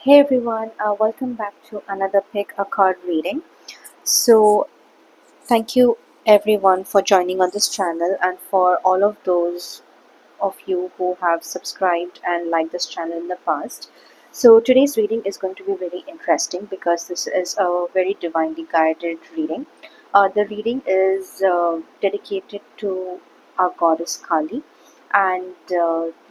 Hey everyone, welcome back to another pick a card reading. So, thank you everyone for joining on this channel and for all of those of you who have subscribed and liked this channel in the past. So, today's reading is going to be very interesting because this is a very divinely guided reading. The reading is dedicated to our goddess Kali, and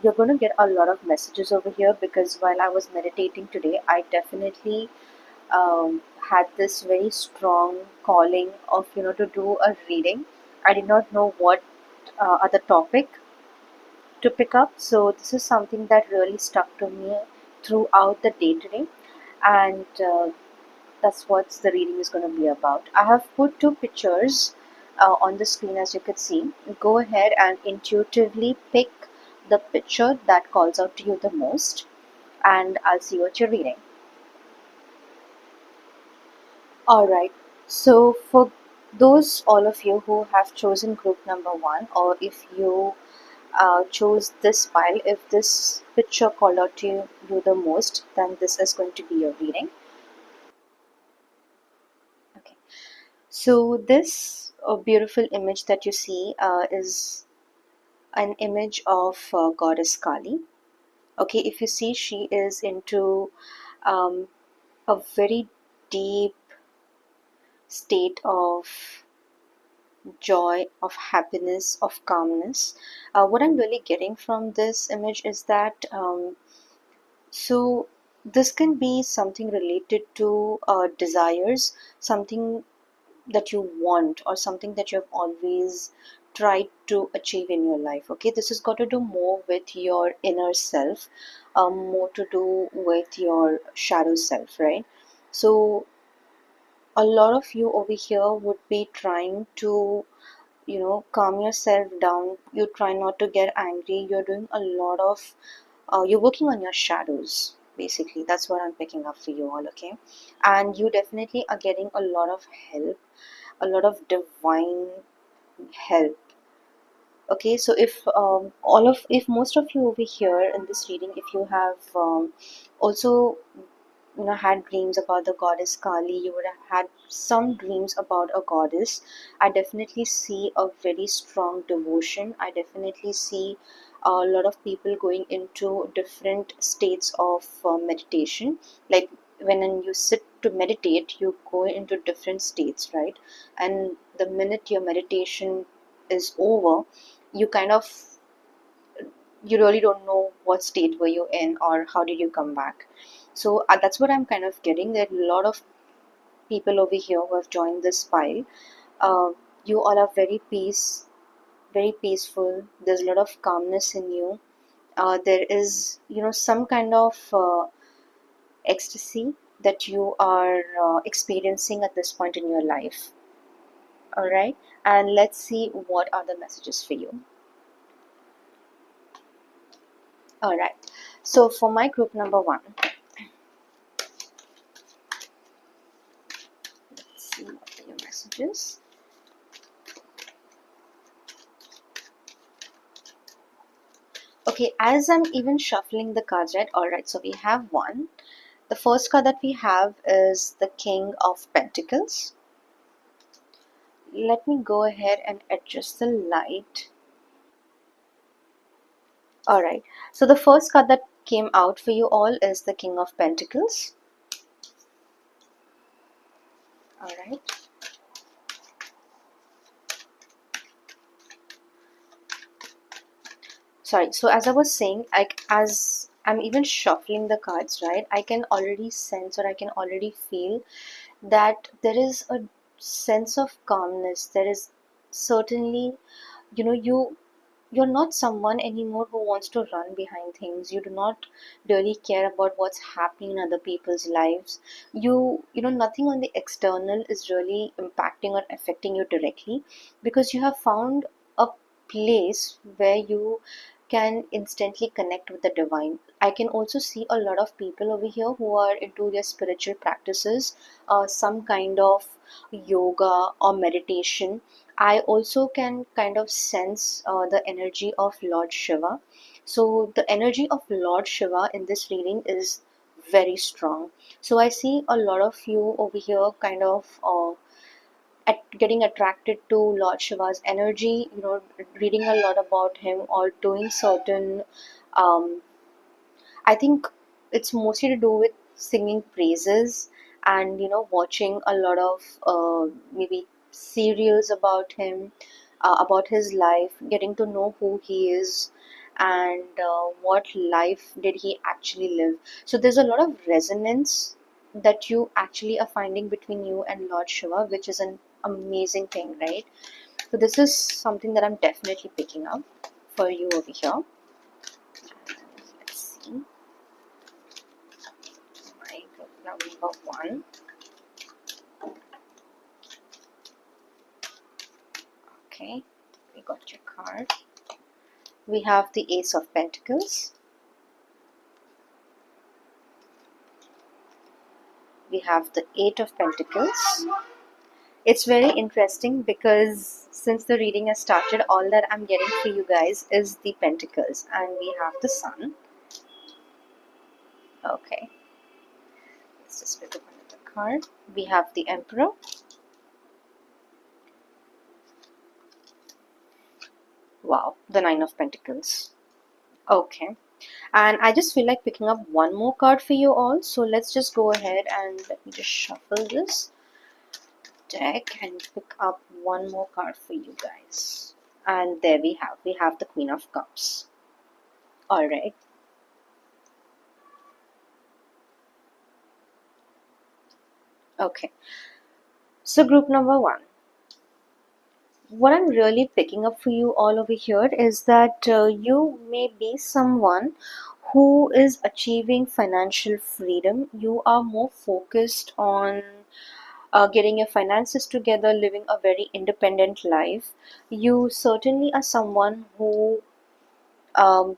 you're going to get a lot of messages over here because while I was meditating today, I definitely had this very strong calling of to do a reading. I did not know what other topic to pick up, so this is something that really stuck to me throughout the day today, and that's what the reading is going to be about. I have put two pictures on the screen, as you could see. Go ahead and intuitively pick the picture that calls out to you the most, and I'll see what you're reading. All right. So for those all of you who have chosen group number one, or if you chose this pile, if this picture called out to you the most, then this is going to be your reading. Okay. So this beautiful image that you see is an image of goddess Kali. Okay, if you see, she is into um, a very deep state of joy, of happiness, of calmness. What I'm really getting from this image is that so this can be something related to desires, something that you want, or something that you have always tried to achieve in your life. Okay, this has got to do more with your inner self, more to do with your shadow self, right? So a lot of you over here would be trying to calm yourself down. You try not to get angry. You're doing a lot of you're working on your shadows, basically. That's what I'm picking up for you all. Okay, and you definitely are getting a lot of help, a lot of divine help. Okay, so if most of you over here in this reading, if you have also had dreams about the goddess Kali, you would have had some dreams about a goddess. I definitely see a very strong devotion. I definitely see a lot of people going into different states of meditation. Like when you sit to meditate, you go into different states, right? And the minute your meditation is over, you kind of you really don't know what state were you in or how did you come back. So that's what I'm kind of getting. There are a lot of people over here who have joined this pile. uh, you all are very peaceful. There's a lot of calmness in you. There is some kind of ecstasy that you are experiencing at this point in your life. All right, and let's see what are the messages for you. All right, so for my group number one, let's see what are your messages. Okay, as I'm even shuffling the cards, right? All right, so we have one. The first card that we have is the King of Pentacles. Let me go ahead and adjust the light. All right, so the first card that came out for you all is the King of Pentacles. All right. Sorry, so as I was saying, as I'm even shuffling the cards, right, I can already sense or I can already feel that there is a sense of calmness. There is certainly, you're not someone anymore who wants to run behind things. You do not really care about what's happening in other people's lives. Nothing on the external is really impacting or affecting you directly because you have found a place where you can instantly connect with the divine. I can also see a lot of people over here who are into their spiritual practices, some kind of yoga or meditation. I also can kind of sense the energy of Lord Shiva. So, the energy of Lord Shiva in this reading is very strong. So I see a lot of you over here kind of getting attracted to Lord Shiva's energy, reading a lot about him or doing certain, um, I think it's mostly to do with singing praises and watching a lot of maybe serials about him, about his life, getting to know who he is and what life did he actually live. So there's a lot of resonance that you actually are finding between you and Lord Shiva, which is an amazing thing, right? So this is something that I'm definitely picking up for you over here. Let's see. My group number one. Okay, we got your card. We have the Ace of Pentacles. We have the Eight of Pentacles. It's very interesting because since the reading has started, all that I'm getting for you guys is the Pentacles, and we have the Sun. Okay, let's just pick up another card. We have the Emperor. Wow, the Nine of Pentacles. Okay, and I just feel like picking up one more card for you all. So let's just go ahead and let me just shuffle this deck and pick up one more card for you guys. And there we have the Queen of Cups. All right. Okay. So group number one. What I'm really picking up for you all over here is that you may be someone who is achieving financial freedom. You are more focused on getting your finances together, living a very independent life. You certainly are someone who um,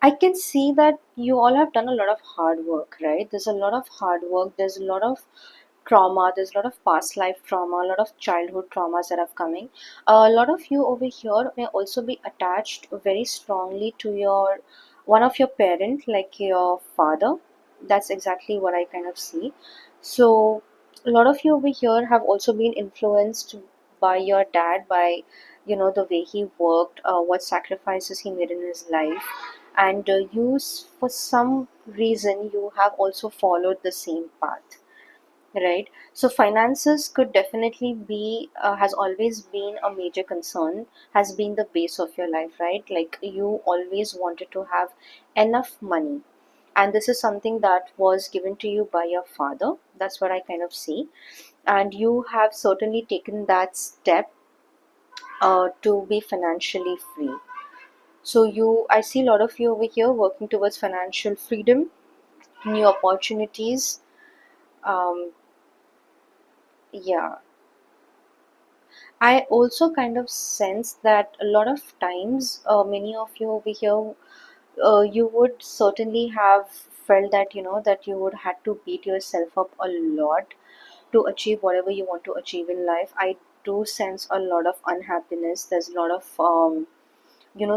I can see that you all have done a lot of hard work, right? There's a lot of hard work, there's a lot of trauma, there's a lot of past life trauma, a lot of childhood traumas that are coming. A lot of you over here may also be attached very strongly to your one of your parent, like your father. That's exactly what I kind of see. So a lot of you over here have also been influenced by your dad, by the way he worked, what sacrifices he made in his life, and for some reason you have also followed the same path, right? So finances could definitely be has always been a major concern, has been the base of your life, right? Like you always wanted to have enough money, and this is something that was given to you by your father. That's what I kind of see, and you have certainly taken that step to be financially free. So I see a lot of you over here working towards financial freedom, new opportunities. Um, yeah, I also kind of sense that a lot of times, many of you over here, you would certainly have felt that that you would had to beat yourself up a lot to achieve whatever you want to achieve in life. I do sense a lot of unhappiness. There's a lot of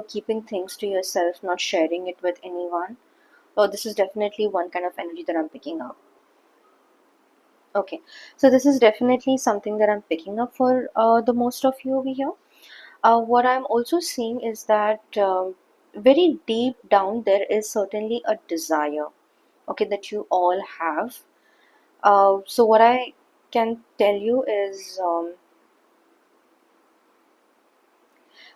keeping things to yourself, not sharing it with anyone. Oh, this is definitely one kind of energy that I'm picking up. Okay, so this is definitely something that I'm picking up for the most of you over here. What I'm also seeing is that very deep down there is certainly a desire, okay, that you all have. So what I can tell you is,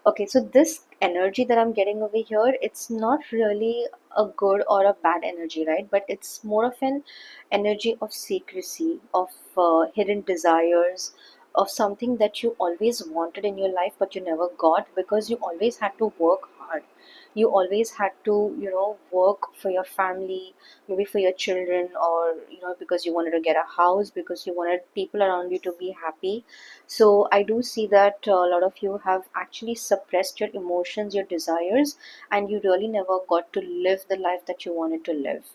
okay, so this energy that I'm getting over here, it's not really a good or a bad energy, right? But it's more of an energy of secrecy, of hidden desires, of something that you always wanted in your life but you never got because you always had to work hard. You always had to, work for your family, maybe for your children, or, because you wanted to get a house, because you wanted people around you to be happy. So I do see that a lot of you have actually suppressed your emotions, your desires, and you really never got to live the life that you wanted to live.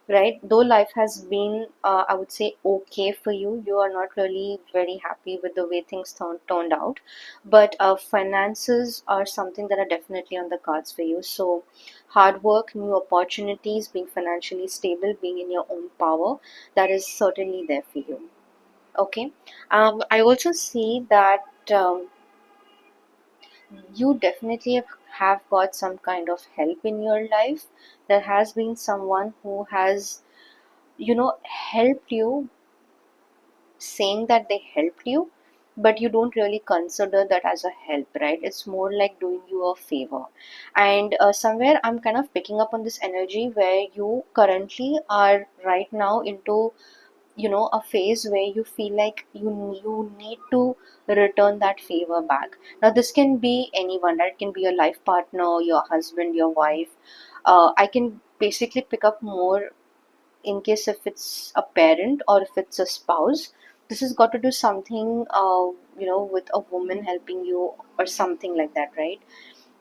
right? Though life has been, I would say, okay for you, you are not really very happy with the way things turned out, but finances are something that are definitely on the cards for you. So hard work, new opportunities, being financially stable, being in your own power, that is certainly there for you. Okay. I also see that you definitely have got some kind of help in your life. There has been someone who has, helped you, saying that they helped you, but you don't really consider that as a help, right? It's more like doing you a favor. And somewhere I'm kind of picking up on this energy where you currently are right now into, a phase where you feel like you need to return that favor back. Now this can be anyone, right? It can be your life partner, your husband, your wife. I can basically pick up more in case if it's a parent or if it's a spouse. This has got to do something, with a woman helping you or something like that, right?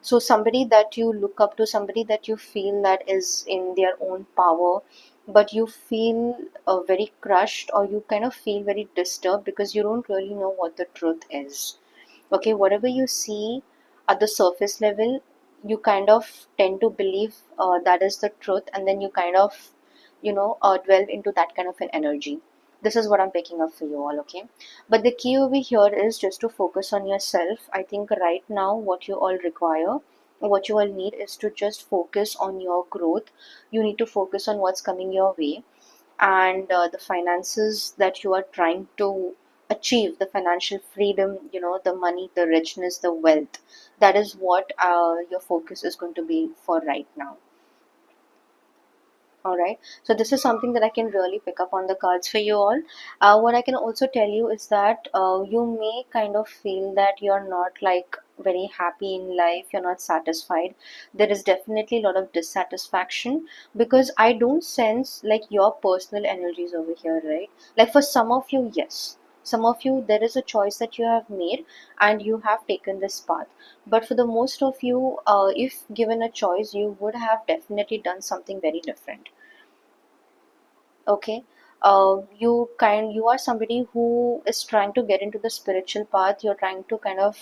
So somebody that you look up to, somebody that you feel that is in their own power, but you feel very crushed, or you kind of feel very disturbed because you don't really know what the truth is. Okay, whatever you see at the surface level, you kind of tend to believe that is the truth, and then you kind of, delve into that kind of an energy. This is what I'm picking up for you all. Okay, but the key over here is just to focus on yourself. I think right now what you all require, what you all need, is to just focus on your growth. You need to focus on what's coming your way, and the finances that you are trying to achieve, the financial freedom, the money, the richness, the wealth. That is what your focus is going to be for right now. All right. So this is something that I can really pick up on the cards for you all. What I can also tell you is that you may kind of feel that you're not like very happy in life. You're not satisfied. There is definitely a lot of dissatisfaction because I don't sense like your personal energies over here, right? Like for some of you, yes. Some of you, there is a choice that you have made and you have taken this path. But for the most of you, if given a choice, you would have definitely done something very different. Okay. You are somebody who is trying to get into the spiritual path. You're trying to kind of,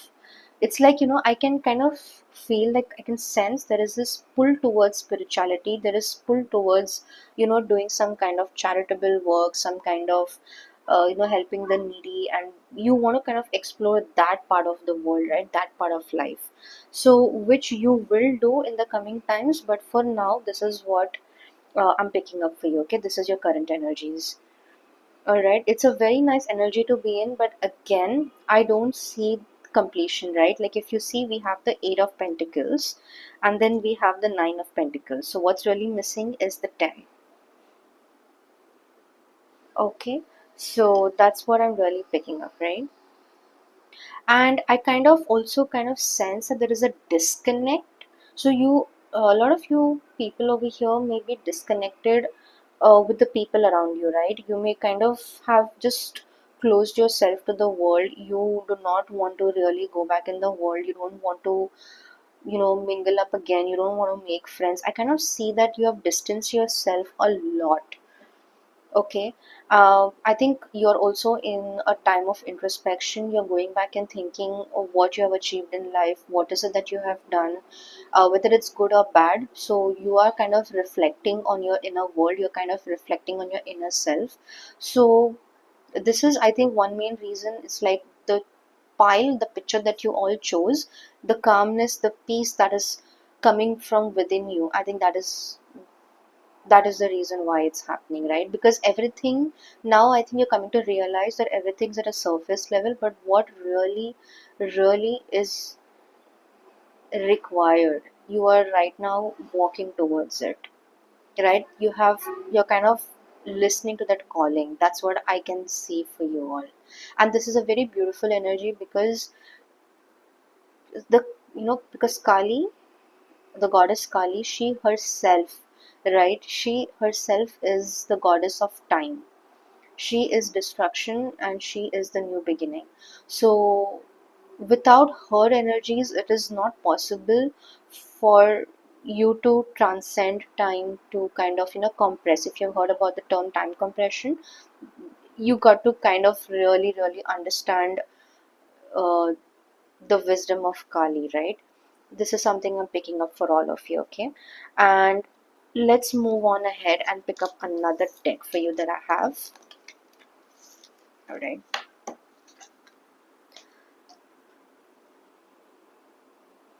it's like, I can kind of feel like I can sense there is this pull towards spirituality. There is pull towards, doing some kind of charitable work, some kind of, helping the needy, and you want to kind of explore that part of the world, right? That part of life. So which you will do in the coming times, but for now this is what I'm picking up for you. Okay, this is your current energies. All right, it's a very nice energy to be in, but again, I don't see completion, right? Like if you see, we have the Eight of Pentacles, and then we have the Nine of Pentacles. So what's really missing is the 10. Okay, so that's what I'm really picking up, right? And I kind of also kind of sense that there is a disconnect. So a lot of you people over here may be disconnected with the people around you, right? You may kind of have just closed yourself to the world. You do not want to really go back in the world. You don't want to, mingle up again. You don't want to make friends. I kind of see that you have distanced yourself a lot. Okay. I think you're also in a time of introspection. You're going back and thinking of what you have achieved in life, what is it that you have done, whether it's good or bad. So you are kind of reflecting on your inner world, you're kind of reflecting on your inner self. So this is, I think, one main reason. It's like the picture that you all chose, the calmness, the peace that is coming from within you. I think that is the reason why it's happening, right? Because everything, now I think you're coming to realize that everything's at a surface level, but what really is required, you are right now walking towards it, right? You're kind of listening to that calling. That's what I can see for you all. And this is a very beautiful energy because the because Kali, the goddess Kali, she herself, right, she herself is the goddess of time. She is destruction and she is the new beginning. So without her energies, it is not possible for you to transcend time, to kind of compress. If you've heard about the term time compression, you got to kind of really understand uh, the wisdom of Kali, right? This is something I'm picking up for all of you, okay? And let's move on ahead and pick up another deck for you that I have. All right.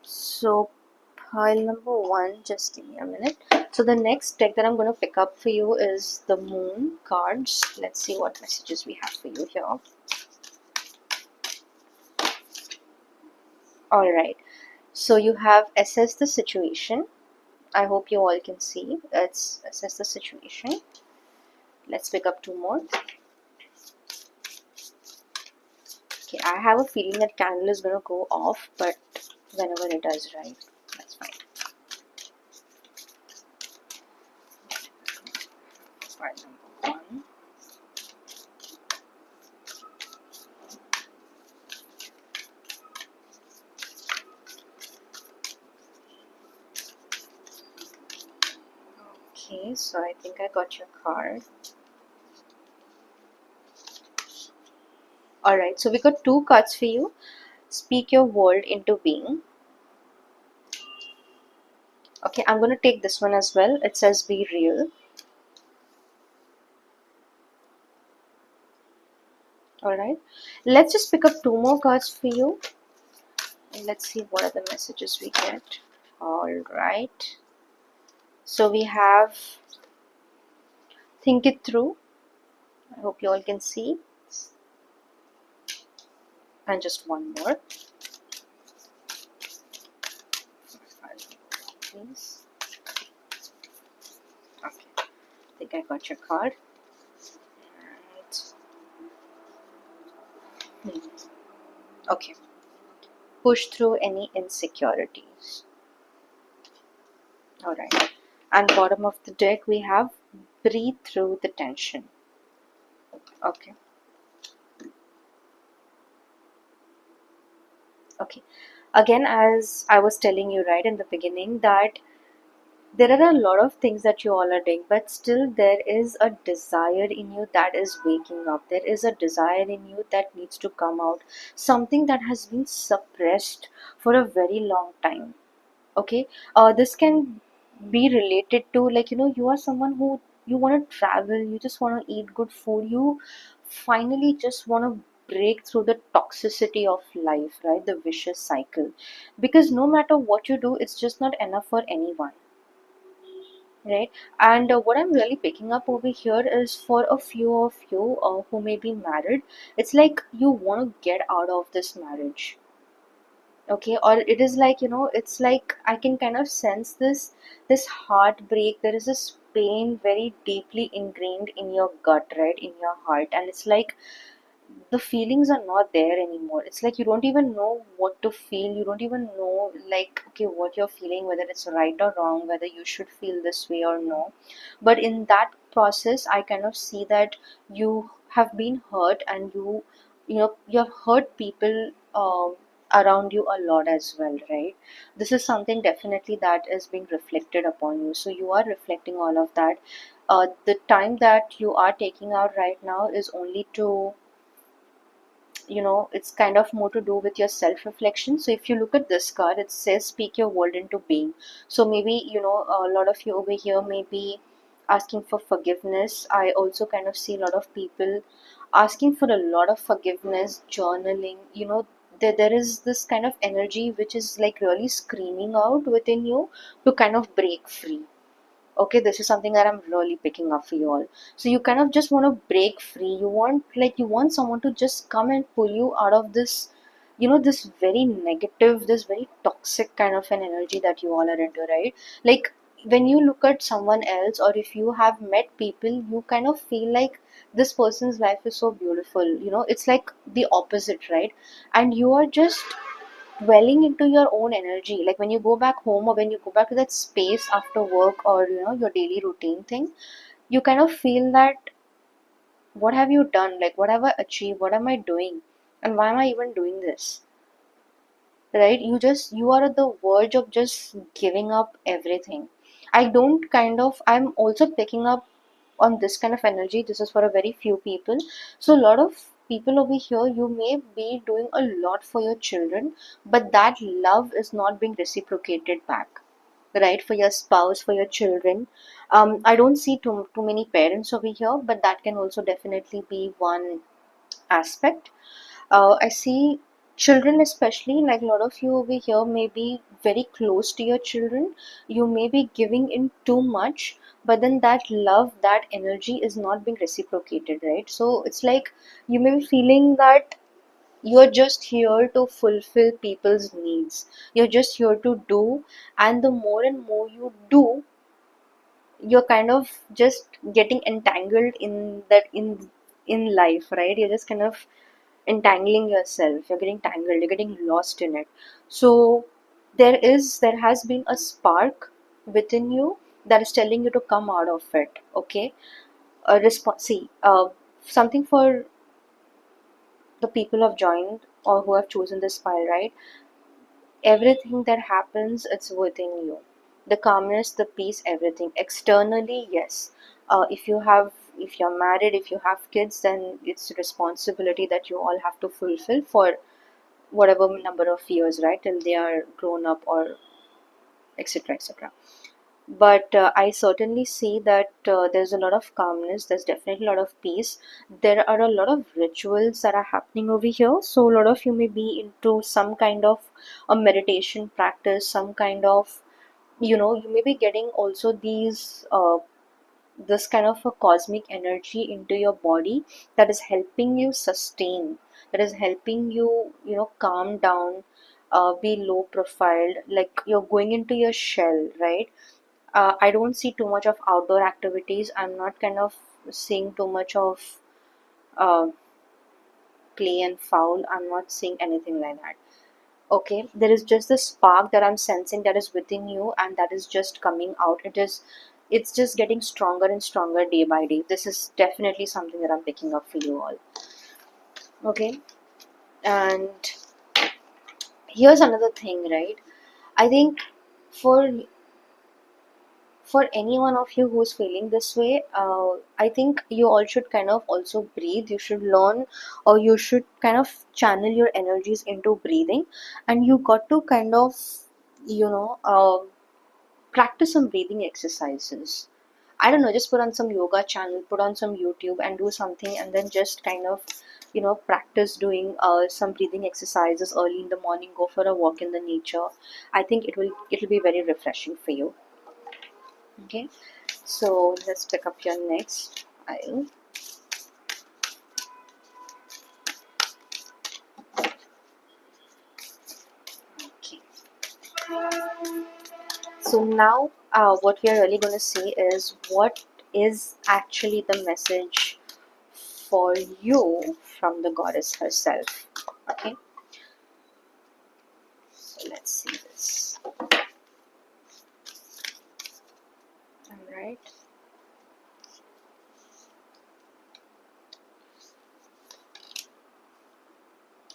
So pile number one, just give me a minute. So the next deck that I'm going to pick up for you is the Moon cards. Let's see what messages we have for you here. All right. So you have assess the situation. I hope you all can see. Let's assess the situation. Let's pick up two more. Okay, I have a feeling that candle is going to go off, but whenever it does, right? That's fine. Part number one. Okay, so I think I got your card. Alright, so we got two cards for you. Speak your world into being. Okay, I'm going to take this one as well. It says be real. Alright, let's just pick up two more cards for you. And let's see what other messages we get. Alright, so we have think it through. I hope you all can see. And just one more. Please. Okay, I think I got your card. And okay, push through any insecurities. All right, and bottom of the deck we have breathe through the tension. Okay, okay. Again, as I was telling you right in the beginning, that there are a lot of things that you all are doing, but still there is a desire in you that is waking up. There is a desire in you that needs to come out, something that has been suppressed for a very long time. Okay, this can be related to, like, you are someone who, you want to travel, you just want to eat good food, you finally just want to break through the toxicity of life, right? The vicious cycle, because no matter what you do, it's just not enough for anyone, right? And what I'm really picking up over here is for a few of you who may be married, it's like you want to get out of this marriage. Okay, or it is like, it's like I can kind of sense this heartbreak. There is this pain very deeply ingrained in your gut, right, in your heart, and it's like the feelings are not there anymore. It's like you don't even know what to feel. You don't even know, like, okay, what you're feeling, whether it's right or wrong, whether you should feel this way or no. But in that process, I kind of see that you have been hurt, and you have hurt people around you a lot as well, right? This is something definitely that is being reflected upon you. So you are reflecting all of that. The time that you are taking out right now is only to, it's kind of more to do with your self reflection. So if you look at this card, it says speak your world into being. So maybe, a lot of you over here may be asking for forgiveness. I also kind of see a lot of people asking for a lot of forgiveness, journaling. There is this kind of energy which is like really screaming out within you to kind of break free. Okay, this is something that I'm really picking up for you all. So you kind of just want to break free. You want someone to just come and pull you out of this, this very negative, this very toxic kind of an energy that you all are into, right? Like, when you look at someone else, or if you have met people, you kind of feel like this person's life is so beautiful. It's like the opposite, right? And you are just dwelling into your own energy. Like when you go back home, or when you go back to that space after work, or your daily routine thing, you kind of feel that, what have you done? Like, what have I achieved? What am I doing? And why am I even doing this? right? You are at the verge of just giving up everything. I'm also picking up on this kind of energy. This is for a very few people. So a lot of people over here, you may be doing a lot for your children, but that love is not being reciprocated back, right? For your spouse, for your children. I don't see too many parents over here, but that can also definitely be one aspect. I see children, especially, like a lot of you over here may be very close to your children. You may be giving in too much, but then that love, that energy is not being reciprocated, right? So it's like you may be feeling that you're just here to fulfill people's needs. You're just here to do, and the more and more you do, you're kind of just getting entangled in that in life, right? You're just kind of entangling yourself, you're getting tangled, you're getting lost in it. So there has been a spark within you that is telling you to come out of it. Okay, a response. See, something for the people who have joined or who have chosen this file, right? Everything that happens, it's within you. The calmness, the peace, everything externally, yes. If you're married, if you have kids, then it's a responsibility that you all have to fulfill for whatever number of years, right, till they are grown up, or etc., etc. But I certainly see that there's a lot of calmness, there's definitely a lot of peace. There are a lot of rituals that are happening over here. So a lot of you may be into some kind of a meditation practice, some kind of, you may be getting also these this kind of a cosmic energy into your body that is helping you sustain, that is helping you, calm down, be low profiled, like you're going into your shell, right? I don't see too much of outdoor activities. I'm not kind of seeing too much of uh, play and foul. I'm not seeing anything like that. Okay, there is just the spark that I'm sensing that is within you, and that is just coming out. It's just getting stronger and stronger day by day. This is definitely something that I'm picking up for you all. Okay, and here's another thing, right? I think for any one of you who's feeling this way, I think you all should kind of also breathe. You should learn, or you should kind of channel your energies into breathing, and you got to kind of, you know, practice some breathing exercises. I don't know, just put on some yoga channel, put on some YouTube, and do something, and then just kind of, practice doing some breathing exercises early in the morning. Go for a walk in the nature. I think it'll be very refreshing for you. Okay, so let's pick up your next file. Okay. So now, what we are really going to see is what is actually the message for you from the goddess herself. Okay, so let's see this. All right.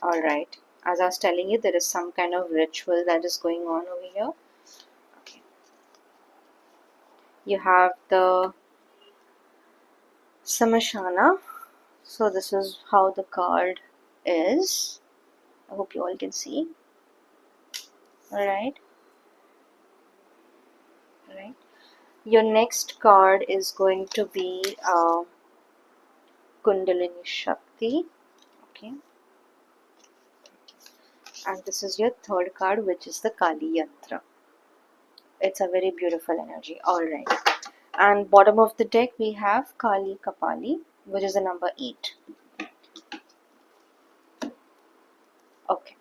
All right. As I was telling you, there is some kind of ritual that is going on over here. Okay. You have the Samashana. So this is how the card is. I hope you all can see. All right. All right. Your next card is going to be Kundalini Shakti. Okay. And this is your third card, which is the Kali Yantra. It's a very beautiful energy. All right. And bottom of the deck, we have Kali Kapali, which is the number 8. Okay.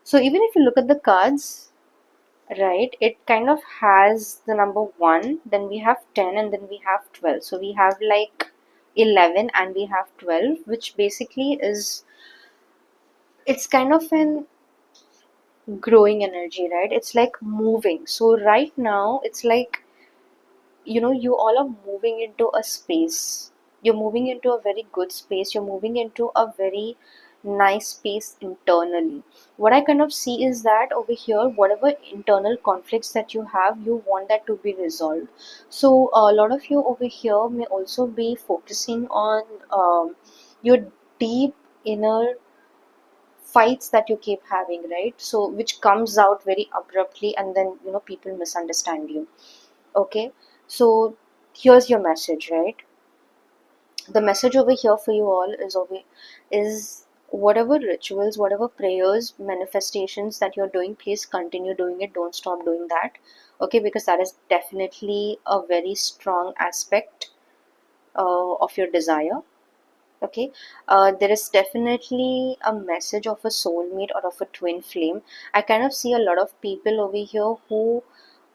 So even if you look at the cards, right, it kind of has the number 1, then we have 10, and then we have 12. So we have like 11 and we have 12, which basically is, it's kind of an growing energy, right? It's like moving. So right now, it's like, you all are moving into a space. You're moving into a very good space. You're moving into a very nice space internally. What I kind of see is that over here, whatever internal conflicts that you have, you want that to be resolved. So a lot of you over here may also be focusing on your deep inner fights that you keep having, right? So which comes out very abruptly, and then people misunderstand you. Okay, so here's your message, right? The message over here for you all is whatever rituals, whatever prayers, manifestations that you're doing, please continue doing it. Don't stop doing that. Okay, because that is definitely a very strong aspect of your desire. Okay, there is definitely a message of a soulmate or of a twin flame. I kind of see a lot of people over here who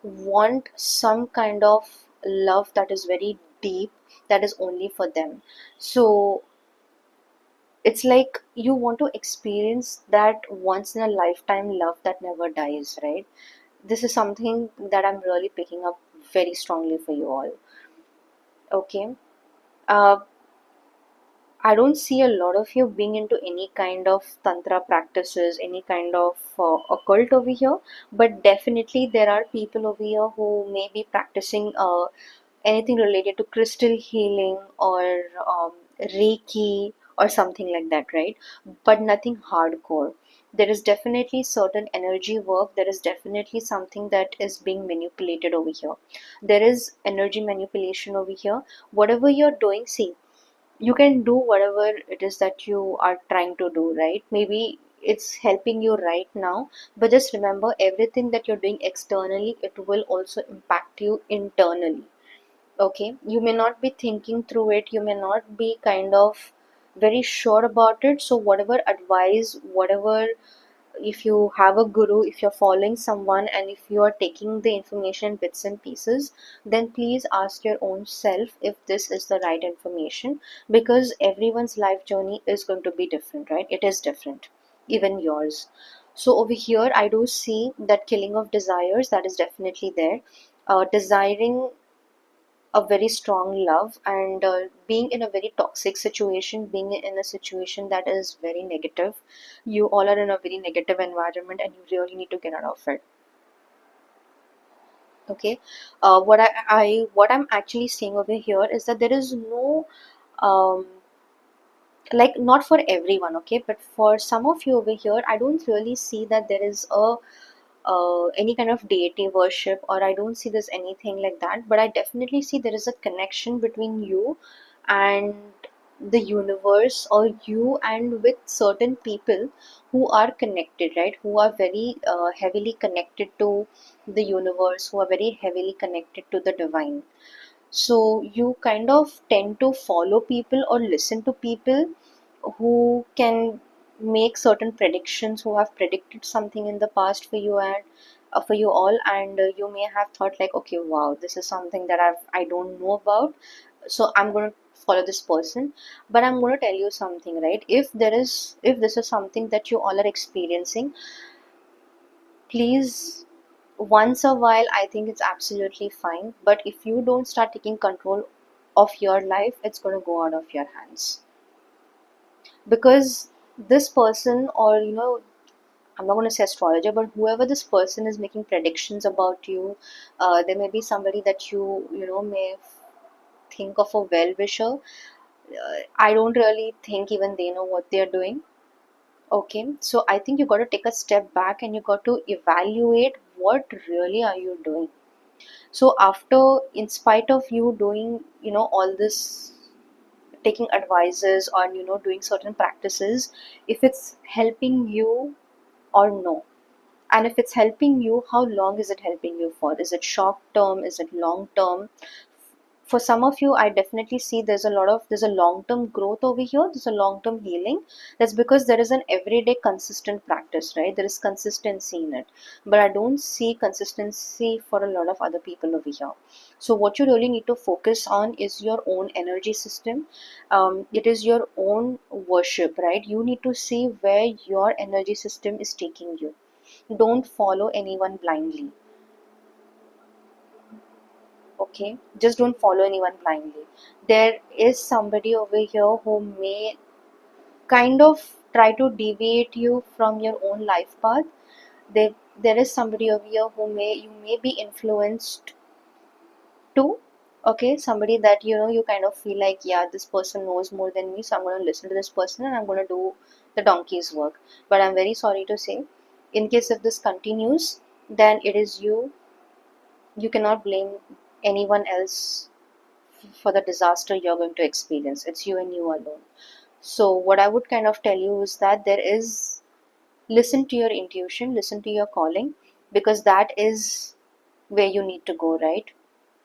want some kind of love that is very deep, that is only for them. So it's like you want to experience that once in a lifetime love that never dies, right? This is something that I'm really picking up very strongly for you all. Okay. uh, I don't see a lot of you being into any kind of tantra practices, any kind of occult over here, but definitely there are people over here who may be practicing anything related to crystal healing or Reiki or something like that, right? But nothing hardcore. There is definitely certain energy work, there is definitely something that is being manipulated over here. There is energy manipulation over here. Whatever you're doing, see, you can do whatever it is that you are trying to do, right? Maybe it's helping you right now, but just remember, everything that you're doing externally, it will also impact you internally. Okay, you may not be thinking through it, you may not be kind of very sure about it. So whatever advice, whatever, if you have a guru, if you're following someone, and if you are taking the information in bits and pieces, then please ask your own self if this is the right information, because everyone's life journey is going to be different, right? It is different, even yours. So over here I do see that killing of desires, that is definitely there. Desiring a very strong love, and being in a very toxic situation, being in a situation that is very negative. You all are in a very negative environment and you really need to get out of it. Okay, what I'm actually saying over here is that there is no um like, not for everyone, okay, but for some of you over here, I don't really see that there is a any kind of deity worship, or I don't see there's anything like that, but I definitely see there is a connection between you and the universe, or you and with certain people who are connected, right? Who are very heavily connected to the universe, who are very heavily connected to the divine. So you kind of tend to follow people or listen to people who can make certain predictions, who have predicted something in the past for you, and for you all, and you may have thought like, okay, wow, this is something that I don't know about, so I'm going to follow this person. But I'm going to tell you something, right? If this is something that you all are experiencing, please, once a while, I think it's absolutely fine, but if you don't start taking control of your life, it's going to go out of your hands. Because this person, or I'm not going to say astrologer, but whoever this person is making predictions about you, there may be somebody that you may think of a well wisher. I don't really think even they know what they're doing. Okay, so I think you got to take a step back and you got to evaluate what really are you doing. So after, in spite of you doing, all this, taking advices on, doing certain practices, if it's helping you or no. And if it's helping you, how long is it helping you for? Is it short term? Is it long term? For some of you, I definitely see there's a long term growth over here, there's a long term healing. That's because there is an everyday consistent practice, right? There is consistency in it. But I don't see consistency for a lot of other people over here. So what you really need to focus on is your own energy system. It is your own worship, right? You need to see where your energy system is taking you. Don't follow anyone blindly. Okay, just don't follow anyone blindly. There is somebody over here who may kind of try to deviate you from your own life path. There is somebody over here who you may be influenced to. Okay, somebody that you kind of feel like, yeah, this person knows more than me, so I'm going to listen to this person and I'm going to do the donkey's work. But I'm very sorry to say, in case if this continues, then it is you cannot blame anyone else for the disaster you're going to experience. It's you and you alone. So what I would kind of tell you is that there is, listen to your intuition, listen to your calling, because that is where you need to go, right?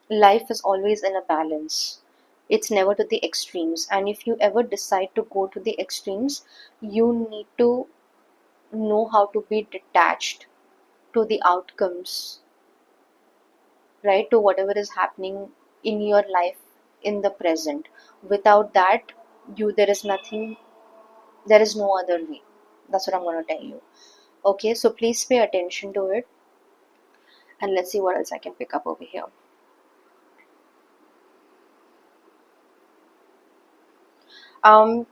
Life is always in a balance. It's never to the extremes. And if you ever decide to go to the extremes, you need to know how to be detached to the outcomes, right? To whatever is happening in your life in the present. Without that, there is nothing, there is no other way. That's what I'm going to tell you. Okay, so please pay attention to it, and let's see what else I can pick up over here. Um,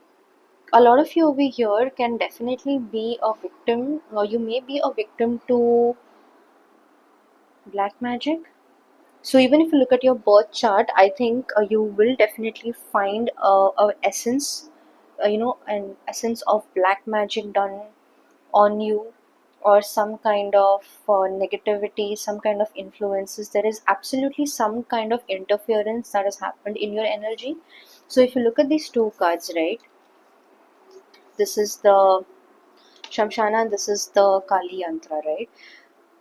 a lot of you over here can definitely be a victim, or you may be a victim to black magic. So even if you look at your birth chart, I think you will definitely find a essence, an essence of black magic done on you, or some kind of negativity, some kind of influences. There is absolutely some kind of interference that has happened in your energy. So if you look at these two cards, right, this is the Shamshana and this is the Kali Yantra, right?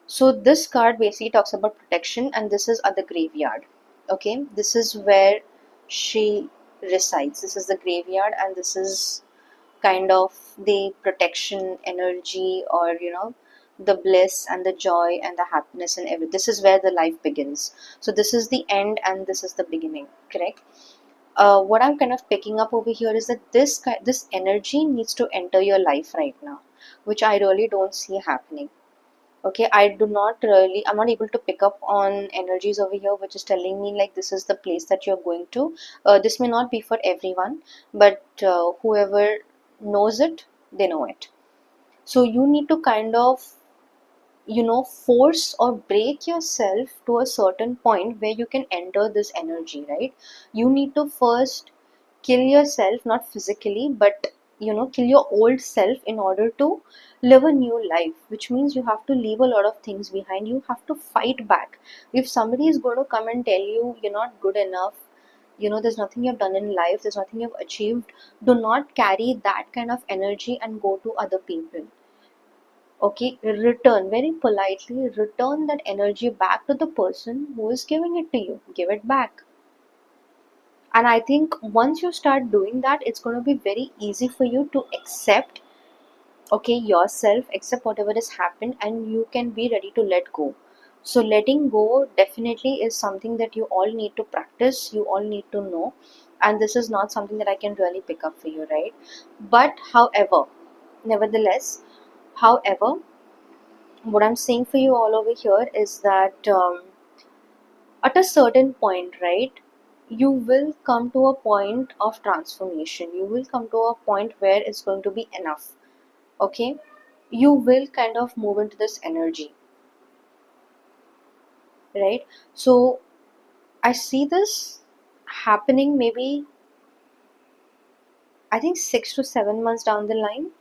So this card basically talks about protection, and this is at the graveyard. Okay, this is where she resides. This is the graveyard, and this is kind of the protection energy, or the bliss and the joy and the happiness and everything. This is where the life begins. So this is the end and this is the beginning, correct? What I'm kind of picking up over here is that this energy needs to enter your life right now, which I really don't see happening. Okay, I'm not able to pick up on energies over here which is telling me like this is the place that you're going to. This may not be for everyone, but whoever knows it, they know it. So you need to kind of force or break yourself to a certain point where you can enter this energy, right? You need to first kill yourself, not physically, but kill your old self in order to live a new life, which means you have to leave a lot of things behind. You have to fight back. If somebody is going to come and tell you you're not good enough, there's nothing you've done in life, there's nothing you've achieved, do not carry that kind of energy and go to other people. Okay, return very politely, return that energy back to the person who is giving it to you. Give it back. And I think once you start doing that, it's going to be very easy for you to accept, okay, yourself, accept whatever has happened, and you can be ready to let go. So letting go definitely is something that you all need to practice, you all need to know. And this is not something that I can really pick up for you, right? But however, nevertheless, however, what I'm saying for you all over here is that at a certain point, right, you will come to a point of transformation. You will come to a point where it's going to be enough. Okay, you will kind of move into this energy, right? So I see this happening maybe, I think 6 to 7 months down the line.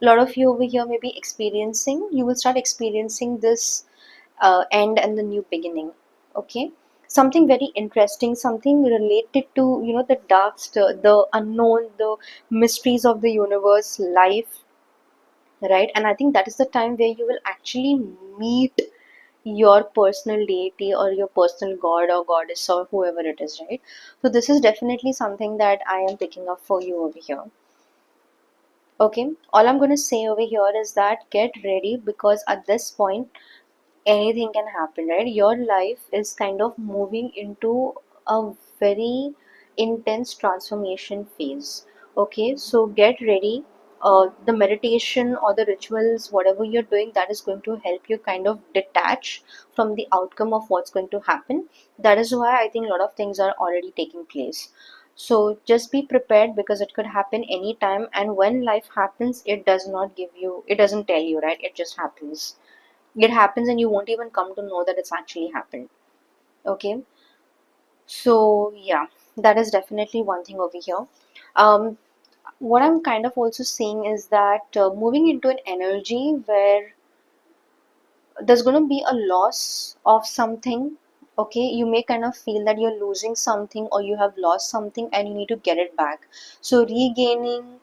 A lot of you over here may be experiencing, you will start experiencing this end and the new beginning. Okay, something very interesting, something related to the the unknown, the mysteries of the universe, life, right? And I think that is the time where you will actually meet your personal deity or your personal god or goddess or whoever it is, right? So this is definitely something that I am picking up for you over here. Okay, all I'm going to say over here is that get ready, because at this point anything can happen, right? Your life is kind of moving into a very intense transformation phase. Okay, so get ready. The meditation or the rituals, whatever you're doing, that is going to help you kind of detach from the outcome of what's going to happen. That is why I think a lot of things are already taking place. So just be prepared, because it could happen anytime, and when life happens, it doesn't tell you, right? It just happens. It happens and you won't even come to know that it's actually happened. Okay? So yeah, that is definitely one thing over here. Um, what I'm kind of also seeing is that moving into an energy where there's going to be a loss of something. Okay, you may kind of feel that you're losing something or you have lost something and you need to get it back. So regaining,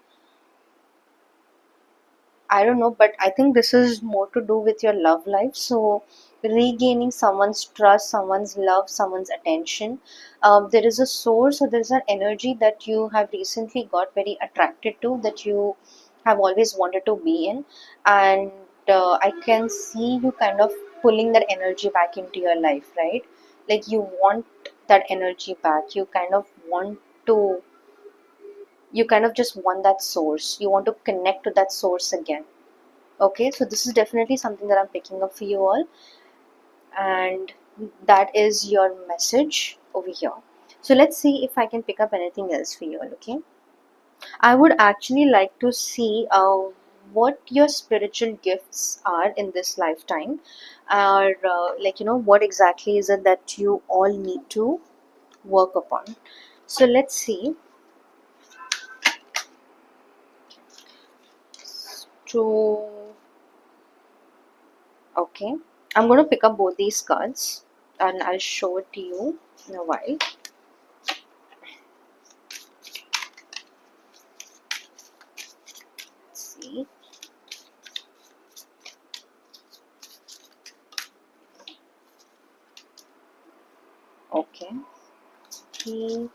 I don't know, but I think this is more to do with your love life. So, regaining someone's trust, someone's love, someone's attention. There is a source, or there's an energy that you have recently got very attracted to, that you have always wanted to be in. And I can see you kind of pulling that energy back into your life, right? Like you want that energy back. To, you kind of just want that source. You want to connect to that source again. Okay, so this is definitely something that I'm picking up for you all, and that is your message over here. So let's see if I can pick up anything else for you all. Okay, I would actually like to see what your spiritual gifts are in this lifetime, or like, what exactly is it that you all need to work upon. So let's see. To Okay, I'm going to pick up both these cards and I'll show it to you in a while. Let's see. Okay. Hmm,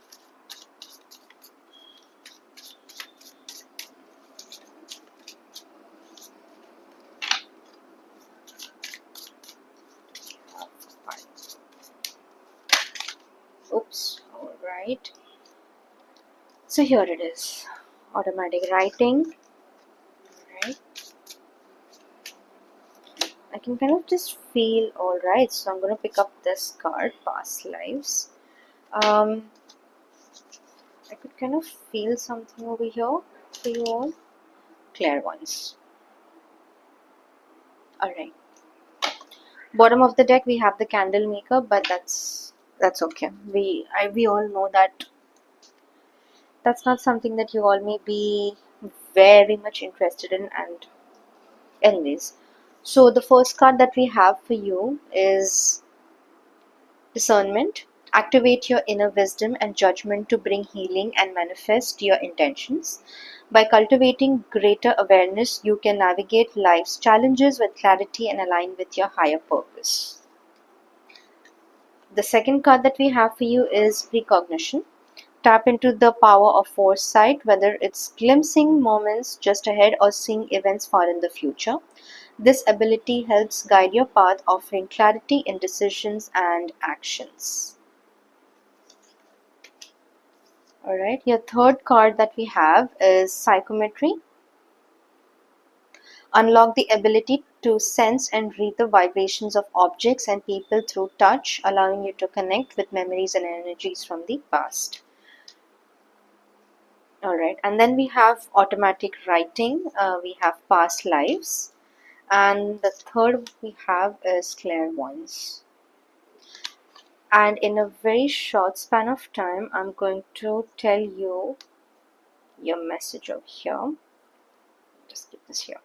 oops. All right. So here it is. Automatic writing. Right. I can kind of just feel all right. So I'm going to pick up this card, past lives. Um, I could kind of feel something over here for you all. Clear ones. All right. Bottom of the deck we have the candle maker, but that's okay. We all know that that's not something that you all may be very much interested in, and anyways, so the first card that we have for you is discernment. Activate your inner wisdom and judgment to bring healing and manifest your intentions. By cultivating greater awareness, you can navigate life's challenges with clarity and align with your higher purpose. The second card that we have for you is precognition. Tap into the power of foresight, whether it's glimpsing moments just ahead or seeing events far in the future. This ability helps guide your path, offering clarity in decisions and actions. Alright, your third card that we have is psychometry. Unlock the ability to sense and read the vibrations of objects and people through touch, allowing you to connect with memories and energies from the past. Alright, and then we have automatic writing, we have past lives, and the third we have is clairvoyance. And in a very short span of time, I'm going to tell you your message over here. Just keep this here.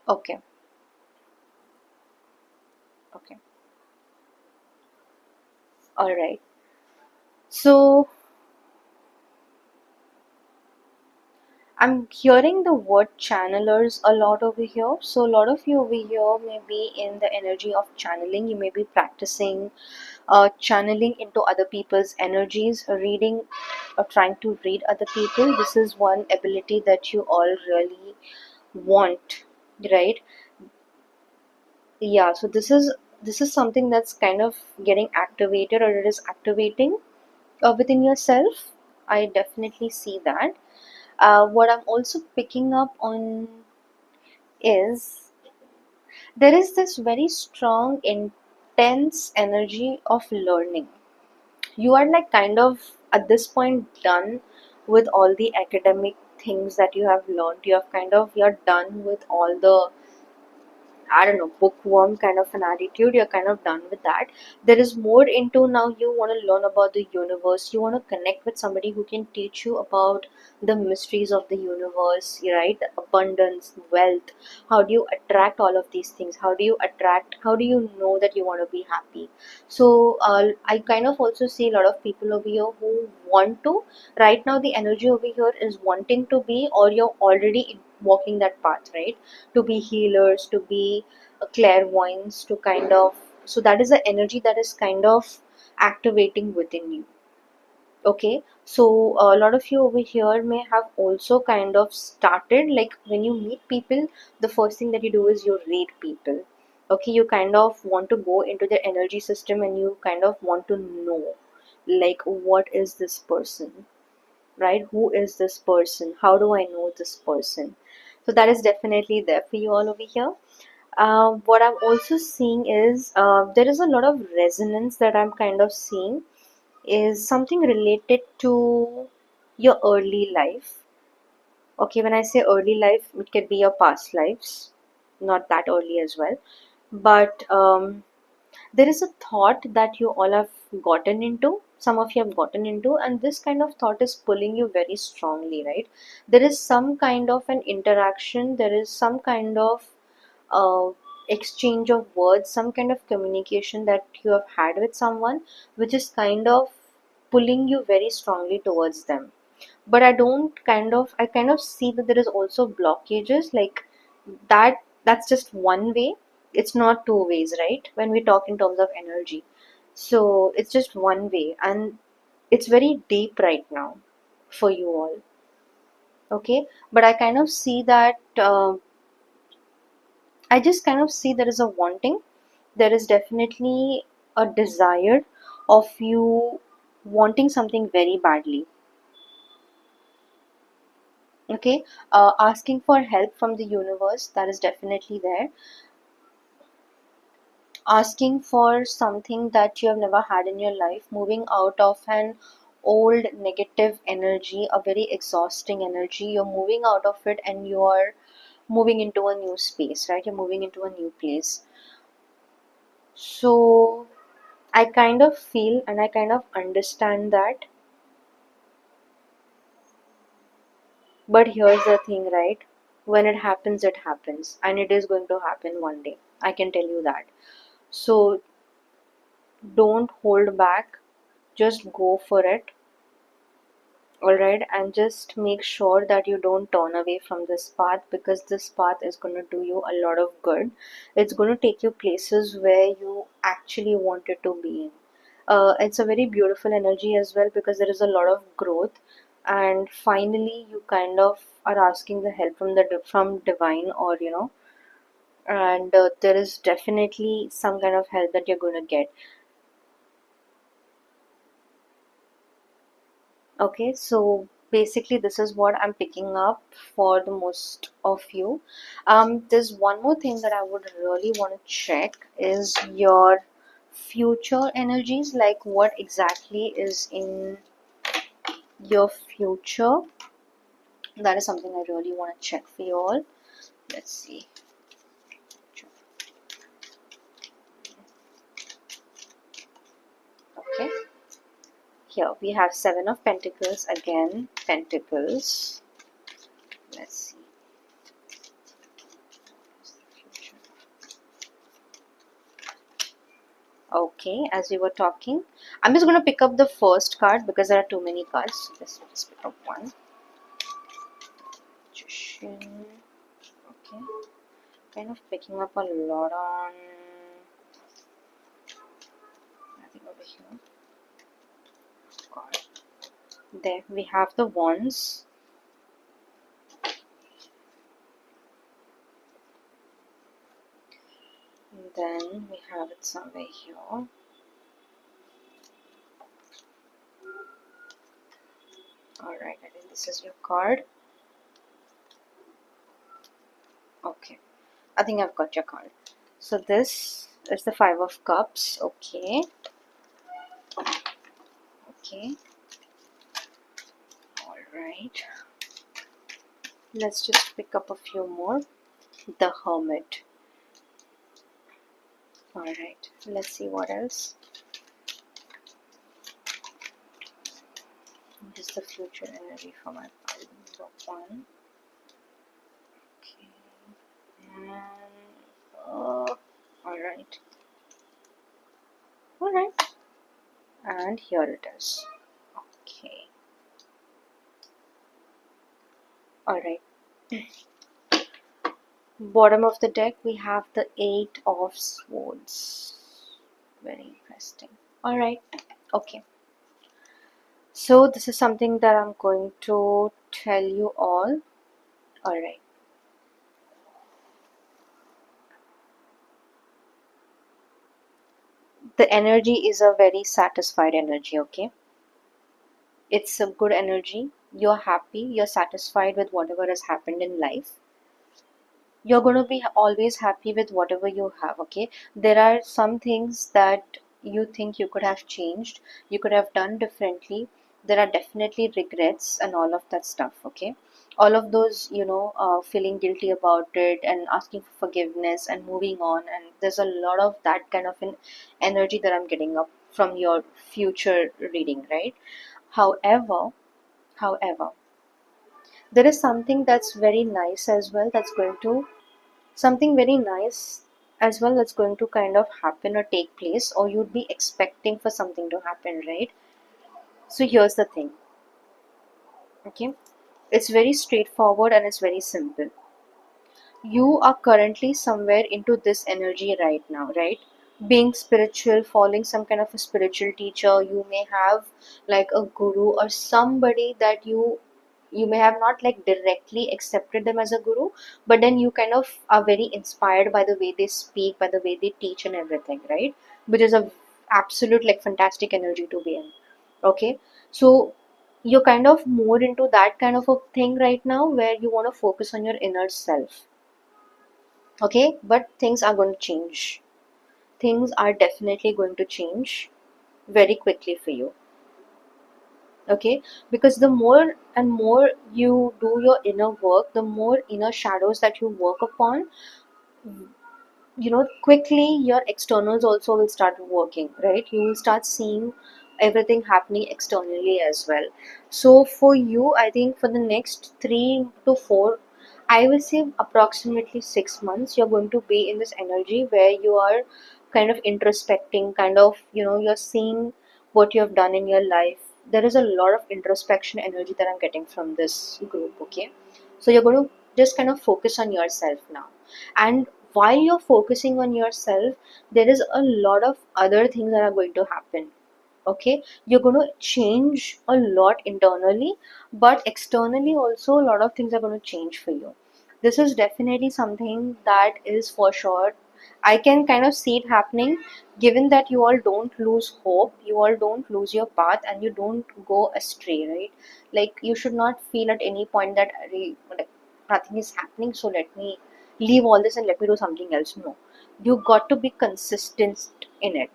Okay, okay. Alright. So I'm hearing the word channelers a lot over here. So a lot of you over here may be in the energy of channeling. You may be practicing channeling into other people's energies, reading or trying to read other people. This is one ability that you all really want, right? Yeah, so this is something that's kind of getting activated, or it is activating within yourself. I definitely see that. What I'm also picking up on is there is this very strong, intense energy of learning. You are like kind of at this point done with all the academic things that you have learned. You have kind of, you're done with all the, I don't know, bookworm kind of an attitude. You're kind of done with that. There is more into now. You want to learn about the universe. You want to connect with somebody who can teach you about the mysteries of the universe, right? The abundance, wealth. How do you attract all of these things? How do you attract? How do you know that you want to be happy? So, I kind of also see a lot of people over here who want to. Right now, the energy over here is wanting to be, or you're already walking that path, right? To be healers, to be clairvoyants, to kind of, so that is the energy that is kind of activating within you. Okay, so a lot of you over here may have also kind of started, like when you meet people, the first thing that you do is you read people. Okay, you kind of want to go into their energy system and you kind of want to know, like, what is this person, right? Who is this person? How do I know this person? So that is definitely there for you all over here. What I'm also seeing is there is a lot of resonance that I'm kind of seeing is something related to your early life. Okay, when I say early life, it could be your past lives, not that early as well. But there is a thought that you all have gotten into, some of you have gotten into, and this kind of thought is pulling you very strongly, right? There is some kind of an interaction, there is some kind of uh, exchange of words, some kind of communication that you have had with someone, which is kind of pulling you very strongly towards them. But I kind of see that there is also blockages, like that's just one way. It's not two ways, right? When we talk in terms of energy, so it's just one way, and it's very deep right now for you all. Okay, but I kind of see that I just kind of see there is a wanting, there is definitely a desire of you wanting something very badly. Okay, asking for help from the universe, that is definitely there. Asking for something that you have never had in your life, moving out of an old negative energy, a very exhausting energy. You're moving out of it and you're moving into a new space, right? You're moving into a new place. So I kind of feel and I kind of understand that. But here's the thing, right? When it happens, it happens. And it is going to happen one day. I can tell you that. So don't hold back. Just go for it. Alright, and just make sure that you don't turn away from this path, because this path is going to do you a lot of good. It's going to take you places where you actually wanted to be in. It's a very beautiful energy as well, because there is a lot of growth, and finally you kind of are asking the help from from divine, or and there is definitely some kind of help that you're going to get. Okay, so basically this is what I'm picking up for the most of you. There's one more thing that I would really want to check is your future energies, like what exactly is in your future. That is something I really want to check for you all. Let's see. Okay, here we have Seven of Pentacles again. Pentacles. Let's see. Okay, as we were talking, I'm just going to pick up the first card because there are too many cards. So just pick up one. Magician. Okay, kind of picking up a lot on, I think, over here. God. There we have the wands. And then we have it somewhere here. Alright, I think this is your card. Okay, I think I've got your card. So this is the Five of Cups. Okay. Okay, all right. Let's just pick up a few more. The Hermit. All right. Let's see what else. What is the future energy for my pile number one? Okay. And all right. All right. And here it is. Okay. All right. Bottom of the deck, we have the Eight of Swords. Very interesting. All right. Okay. So this is something that I'm going to tell you all. All right. The energy is a very satisfied energy, okay? It's a good energy. You're happy, you're satisfied with whatever has happened in life. You're going to be always happy with whatever you have, okay? There are some things that you think you could have changed, you could have done differently. There are definitely regrets and all of that stuff, okay? All of those, feeling guilty about it and asking for forgiveness and moving on, and there's a lot of that kind of an energy that I'm getting up from your future reading, right? However, there is something that's very nice as well that's going to something very nice as well that's going to kind of happen or take place, or you'd be expecting for something to happen, right? So here's the thing, okay? It's very straightforward and it's very simple. You are currently somewhere into this energy right now, right? Being spiritual, following some kind of a spiritual teacher, you may have like a guru or somebody that you may have not like directly accepted them as a guru, but then you kind of are very inspired by the way they speak, by the way they teach and everything, right? Which is a absolute like fantastic energy to be in. Okay, so you're kind of more into that kind of a thing right now where you want to focus on your inner self. Okay, but things are going to change. Things are definitely going to change very quickly for you. Okay, because the more and more you do your inner work, the more inner shadows that you work upon, quickly your externals also will start working, right? You will start seeing everything happening externally as well. So for you, I think for the next 3 to 4, I will say approximately 6 months, you're going to be in this energy where you are kind of introspecting, kind of, you're seeing what you have done in your life. There is a lot of introspection energy that I'm getting from this group, okay? So you're going to just kind of focus on yourself now. And while you're focusing on yourself, there is a lot of other things that are going to happen. Okay, you're going to change a lot internally, but externally also a lot of things are going to change for you. This is definitely something that is for sure. I can kind of see it happening, given that you all don't lose hope, you all don't lose your path, and you don't go astray, right? Like, you should not feel at any point that like, nothing is happening, so let me leave all this and let me do something else. No, you got to be consistent in it.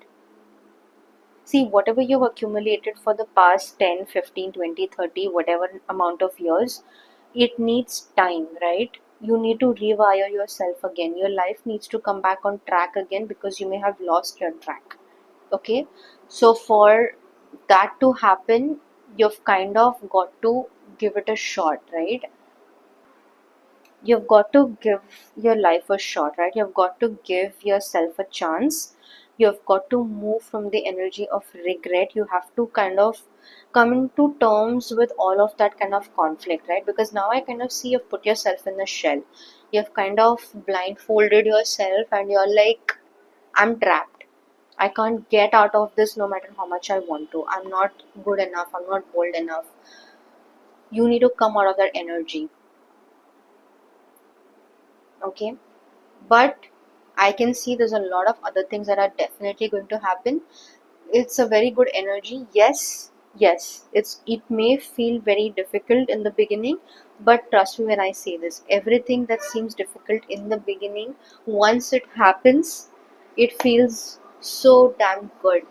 See, whatever you've accumulated for the past 10, 15, 20, 30, whatever amount of years, it needs time, right? You need to rewire yourself again. Your life needs to come back on track again because you may have lost your track. Okay? So, for that to happen, you've kind of got to give it a shot, right? You've got to give your life a shot, right? You've got to give yourself a chance. You've got to move from the energy of regret. You have to kind of come into terms with all of that kind of conflict, right? Because now I kind of see you've put yourself in a shell. You've kind of blindfolded yourself and you're like, I'm trapped. I can't get out of this no matter how much I want to. I'm not good enough. I'm not bold enough. You need to come out of that energy. Okay? But I can see there's a lot of other things that are definitely going to happen. It's a very good energy. Yes, it may feel very difficult in the beginning, but trust me when I say this, everything that seems difficult in the beginning, once it happens, it feels so damn good.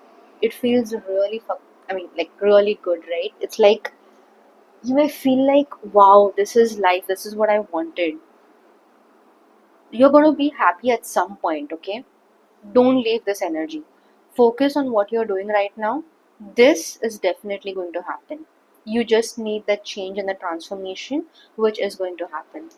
It feels really I mean, like really good, right? It's like you may feel like, wow, this is life, this is what I wanted. You're going to be happy at some point, okay? Don't leave this energy. Focus on what you're doing right now. This is definitely going to happen. You just need that change and the transformation, which is going to happen.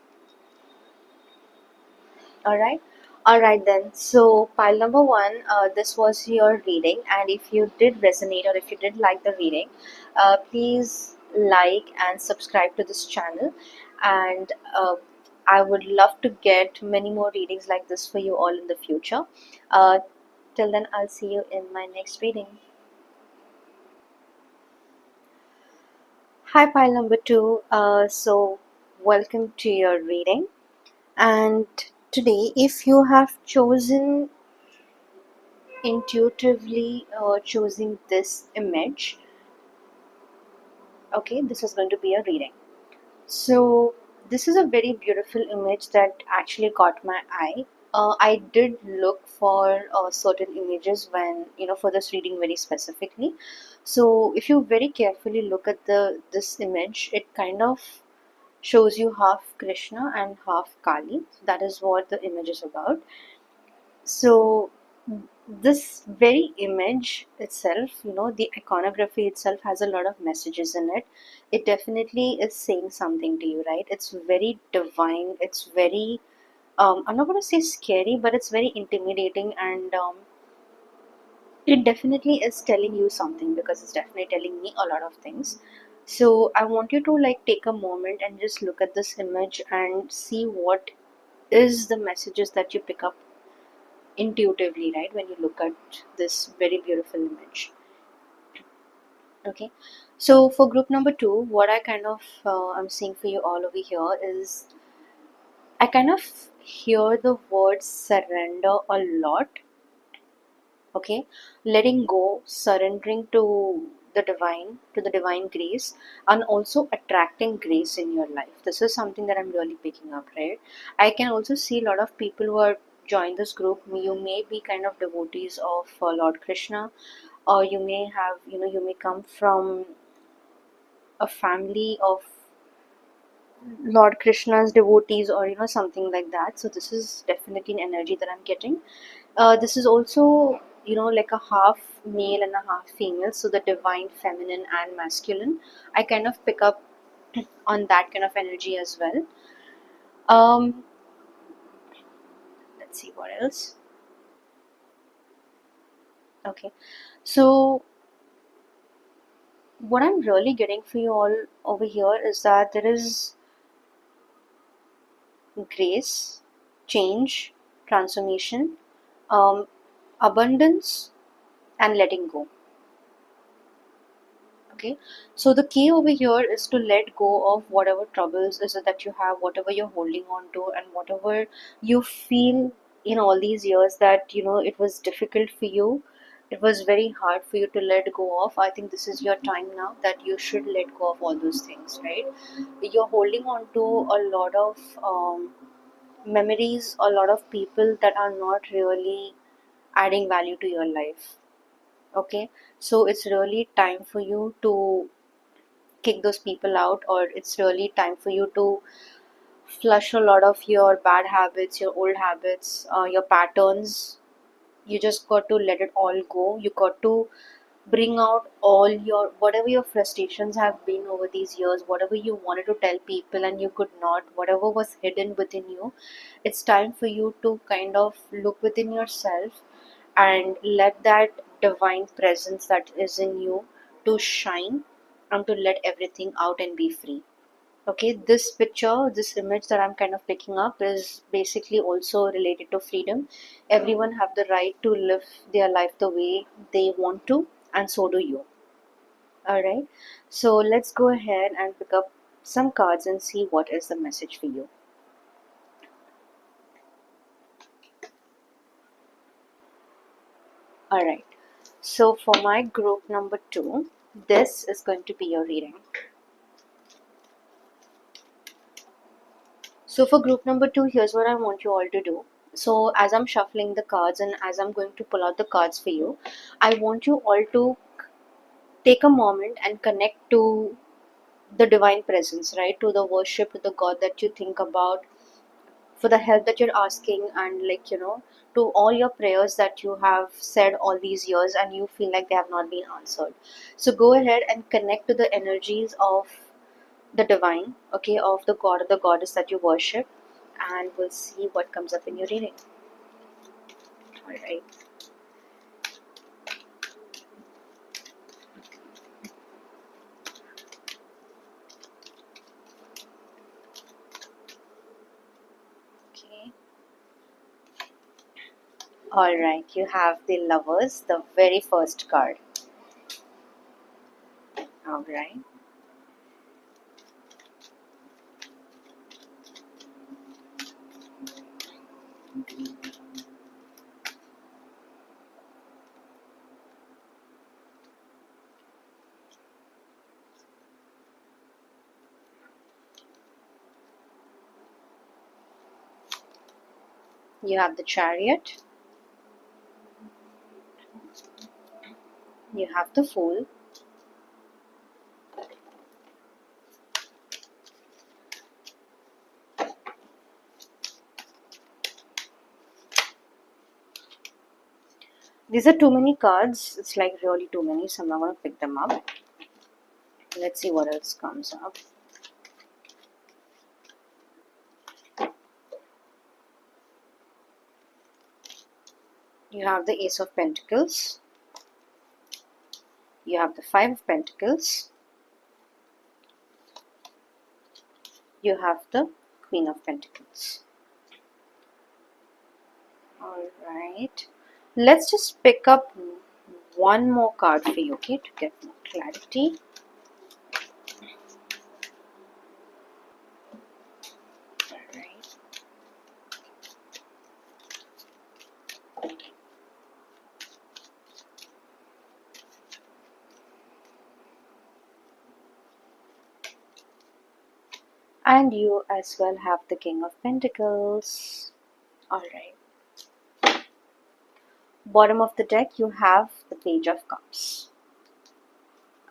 All right. All right, then. So, pile number one, this was your reading. And if you did resonate or if you did like the reading, please like and subscribe to this channel. And I would love to get many more readings like this for you all in the future. Uh, Till then, I'll see you in my next reading. Hi, pile number two. Welcome to your reading. And today, if you have chosen intuitively choosing this image, okay, this is going to be a reading. So, this is a very beautiful image that actually caught my eye. I did look for certain images when, for this reading very specifically. So, if you very carefully look at the this image, it kind of shows you half Krishna and half Kali. That is what the image is about. So, this very image itself, the iconography itself has a lot of messages in it. It definitely is saying something to you, right? It's very divine. It's very, I'm not going to say scary, but it's very intimidating, and it definitely is telling you something because it's definitely telling me a lot of things. So I want you to like take a moment and just look at this image and see what is the messages that you pick up intuitively, right, when you look at this very beautiful image. Okay, so for group number two, what I kind of I'm seeing for you all over here is I kind of hear the word surrender a lot. Okay, letting go, surrendering to the divine grace, and also attracting grace in your life. This is something that I'm really picking up, right? I can also see a lot of people who are join this group. You may be kind of devotees of Lord Krishna, or you may have, you may come from a family of Lord Krishna's devotees, or something like that. So this is definitely an energy that I'm getting. This is also, like a half male and a half female, so the divine feminine and masculine. I kind of pick up on that kind of energy as well. Um, let's see what else. Okay, so what I'm really getting for you all over here is that there is grace, change, transformation, um, abundance, and letting go. Okay, so the key over here is to let go of whatever troubles is it that you have, whatever you're holding on to, and whatever you feel in all these years that it was difficult for you, it was very hard for you to let go of. I think this is your time now that you should let go of all those things, right? You're holding on to a lot of memories, a lot of people that are not really adding value to your life. Okay, so it's really time for you to kick those people out, or it's really time for you to flush a lot of your bad habits, your old habits, your patterns. You just got to let it all go. You got to bring out all your whatever your frustrations have been over these years, whatever you wanted to tell people and you could not, whatever was hidden within you. It's time for you to kind of look within yourself and let that divine presence that is in you to shine, and to let everything out and be free. Okay, this picture, this image that I'm kind of picking up is basically also related to freedom. Everyone have the right to live their life the way they want to, and so do you. All right, so let's go ahead and pick up some cards and see what is the message for you. All right, so for my group number two, this is going to be your reading. So for group number two, here's what I want you all to do. So as I'm shuffling the cards and as I'm going to pull out the cards for you, I want you all to take a moment and connect to the divine presence, right? To the worship, to the God that you think about, for the help that you're asking, and to all your prayers that you have said all these years and you feel like they have not been answered. So go ahead and connect to the energies of the divine, okay, of the God or the goddess that you worship, and we'll see what comes up in your reading. All right. Okay. All right. You have the lovers, the very first card. All right. You have the chariot. You have the fool. These are too many cards. It's like really too many, so I'm not going to pick them up. Let's see what else comes up. You have the Ace of Pentacles. You have the Five of Pentacles. You have the Queen of Pentacles. Alright. Let's just pick up one more card for you, okay, to get more clarity. Alright. And you as well have the King of Pentacles. Alright. Bottom of the deck, you have the Page of Cups.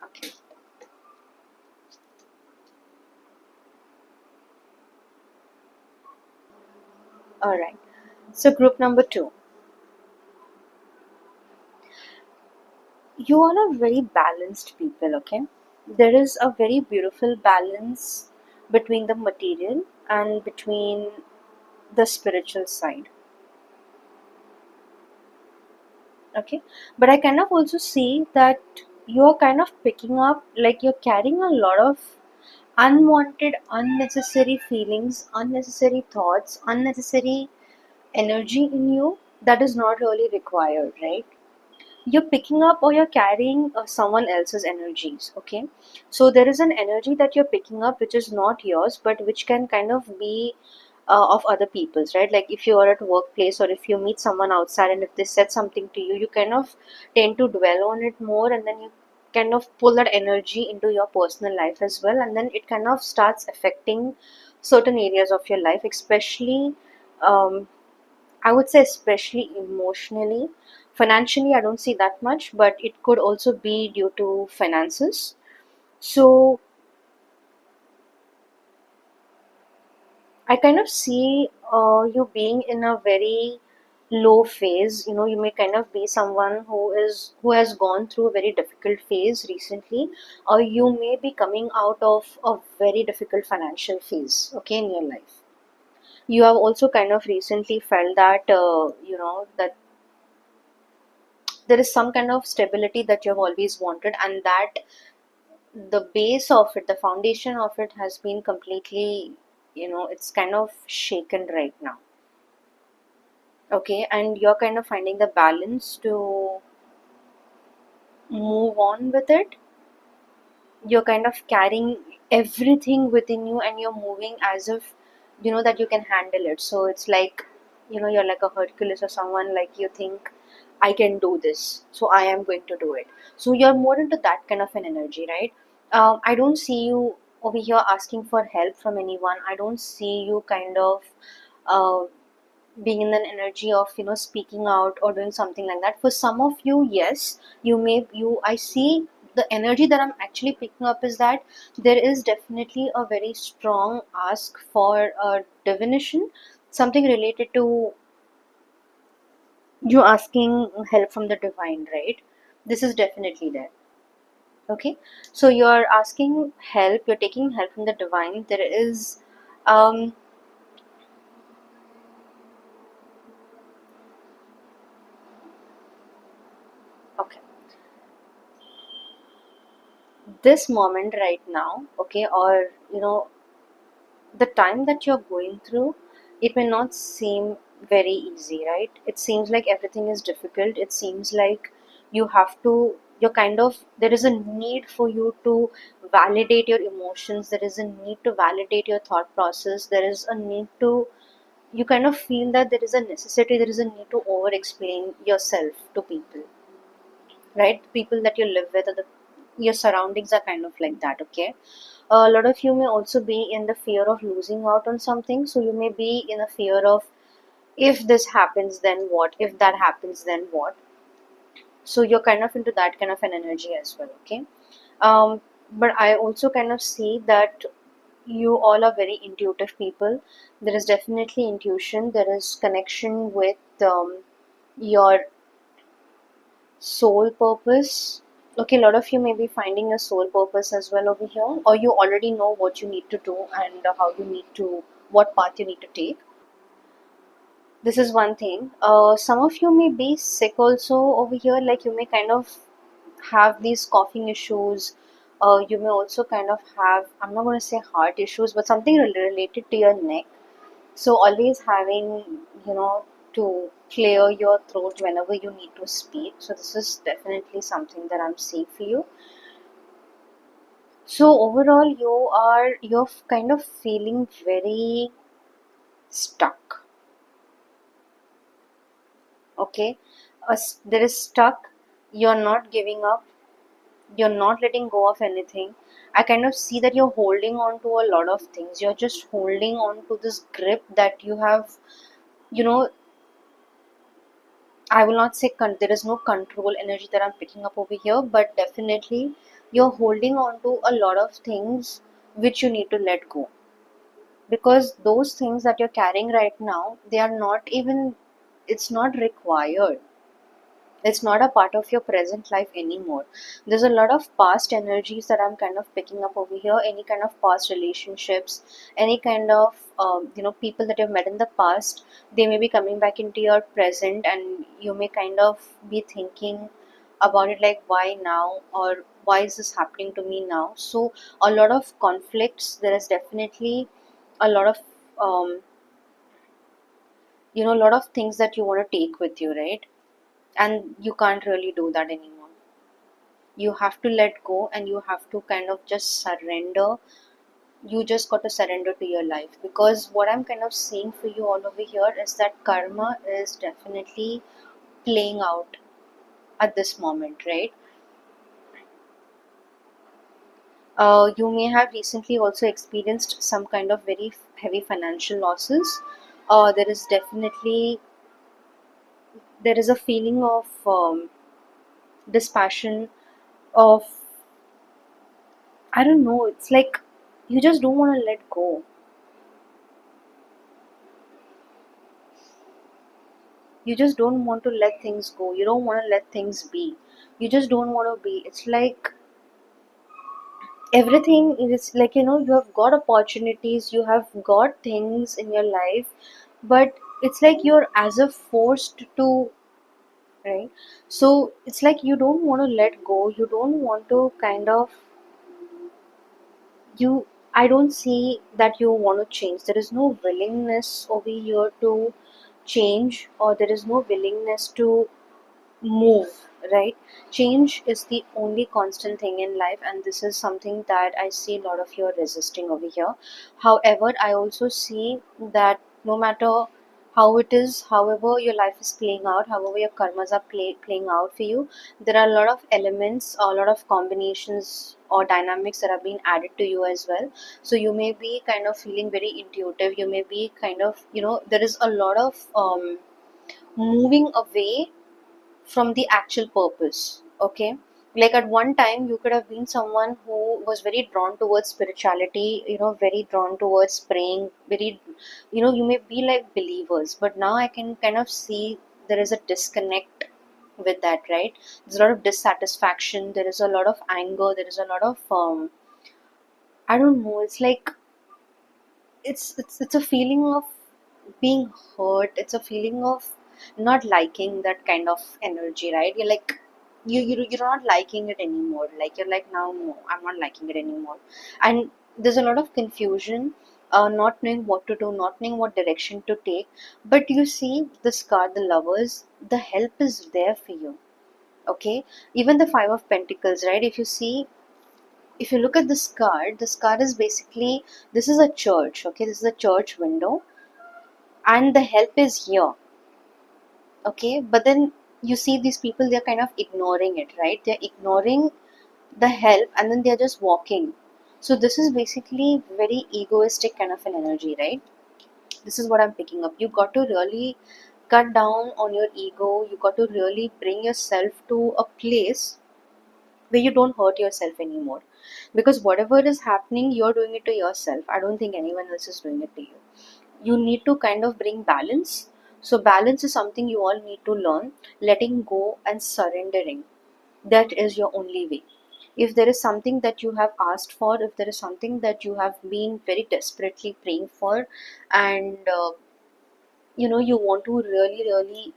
Okay. Alright. So group number 2. You all are very balanced people, okay? There is a very beautiful balance between the material and between the spiritual side, okay? But I kind of also see that you're kind of picking up, like you're carrying a lot of unwanted, unnecessary feelings, unnecessary thoughts, unnecessary energy in you that is not really required, right? You're picking up or you're carrying someone else's energies, okay? So there is an energy that you're picking up which is not yours but which can kind of be of other people's, right? Like if you are at workplace or if you meet someone outside and if they said something to you, you kind of tend to dwell on it more, and then you kind of pull that energy into your personal life as well, and then it kind of starts affecting certain areas of your life, especially I would say especially emotionally. Financially, I don't see that much, but it could also be due to finances. So I kind of see you being in a very low phase. You know, you may kind of be someone who has gone through a very difficult phase recently, or you may be coming out of a very difficult financial phase, okay, in your life. You have also kind of recently felt that that there is some kind of stability that you have always wanted, and that the base of it, the foundation of it has been completely, it's kind of shaken right now, okay? And you're kind of finding the balance to move on with it. You're kind of carrying everything within you and you're moving as if you know that you can handle it. So it's like, you're like a Hercules or someone, like you think I can do this, so I am going to do it. So you're more into that kind of an energy, right? I don't see you over here asking for help from anyone. I don't see you kind of uh, being in an energy of speaking out or doing something like that. For some of you, yes, you may, you I see the energy that I'm actually picking up is that there is definitely a very strong ask for a divination, something related to you asking help from the divine, right? This is definitely there. Okay, so you're asking help, you're taking help from the divine. There is, um, okay, this moment right now, okay, or the time that you're going through, it may not seem very easy, right? It seems like everything is difficult. It seems like you're kind of, there is a need for you to validate your emotions. There is a need to validate your thought process. There is a need to, you kind of feel that there is a necessity, there is a need to over explain yourself to people, right? People that you live with, or your surroundings are kind of like that, okay? A lot of you may also be in the fear of losing out on something, so you may be in a fear of, if this happens then what, if that happens then what. So you're kind of into that kind of an energy as well, okay? But I also kind of see that you all are very intuitive people. There is definitely intuition, there is connection with your soul purpose. Okay, a lot of you may be finding a soul purpose as well over here, or you already know what you need to do and how you need to, what path you need to take. This is one thing. Some of you may be sick also over here, like you may kind of have these coughing issues. You may also kind of have, I'm not going to say heart issues, but something related to your neck. So always having, you know, to clear your throat whenever you need to speak. So this is definitely something that I'm seeing for you. So overall, you're kind of feeling very stuck. Okay, there is stuck. You're not giving up. You're not letting go of anything. I kind of see that you're holding on to a lot of things. You're just holding on to this grip that you have, you know, I will not say there is no control energy that I'm picking up over here, but definitely you're holding on to a lot of things which you need to let go. Because those things that you're carrying right now, they are not even, it's not required. It's not a part of your present life anymore. There's a lot of past energies that I'm kind of picking up over here, any kind of past relationships, any kind of people that you've met in the past, they may be coming back into your present, and you may kind of be thinking about it, like why now, or why is this happening to me now. So a lot of conflicts, there is definitely a lot of a lot of things that you want to take with you, right? And you can't really do that anymore. You have to let go, and you have to kind of just surrender. You just got to surrender to your life, because what I'm kind of seeing for you all over here is that karma is definitely playing out at this moment, right? You may have recently also experienced some kind of very heavy financial losses. There is definitely, there is a feeling of dispassion, of, I don't know, it's like you just don't want to let go. You just don't want to let things go. You don't want to let things be. You just don't want to be. It's like everything is like, you have got opportunities, you have got things in your life, but it's like you're as if forced to, right? So it's like you don't want to let go. You don't want to kind of, you, I don't see that you want to change. There is no willingness over here to change, or there is no willingness to move, right? Change is the only constant thing in life, and this is something that I see a lot of you are resisting over here. However, I also see that no matter how it is, however your life is playing out, however your karmas are playing out for you, there are a lot of elements, a lot of combinations or dynamics that are being added to you as well. So you may be kind of feeling very intuitive. You may be kind of, there is a lot of moving away from the actual purpose, okay? Like at one time you could have been someone who was very drawn towards spirituality, very drawn towards praying, very, you may be like believers, but now I can kind of see there is a disconnect with that, right? There's a lot of dissatisfaction, there is a lot of anger, there is a lot of I don't know, it's like it's a feeling of being hurt, it's a feeling of not liking that kind of energy, right? You're like, you're not liking it anymore, like you're like, now no, I'm not liking it anymore. And there's a lot of confusion, not knowing what to do, not knowing what direction to take. But you see this card, the lovers, the help is there for you. Okay, even the five of pentacles, right? If you see, if you look at this card is basically, this is a church, okay, this is a church window, and the help is here. Okay, but then you see these people, they're kind of ignoring it, right? They're ignoring the help, and then they're just walking. So this is basically very egoistic kind of an energy, right? This is what I'm picking up. You got to really cut down on your ego, you got to really bring yourself to a place where you don't hurt yourself anymore, because whatever is happening, you're doing it to yourself. I don't think anyone else is doing it to you. You need to kind of bring balance. So balance is something you all need to learn. Letting go and surrendering, that is your only way. If there is something that you have asked for, if there is something that you have been very desperately praying for, and you want to really really,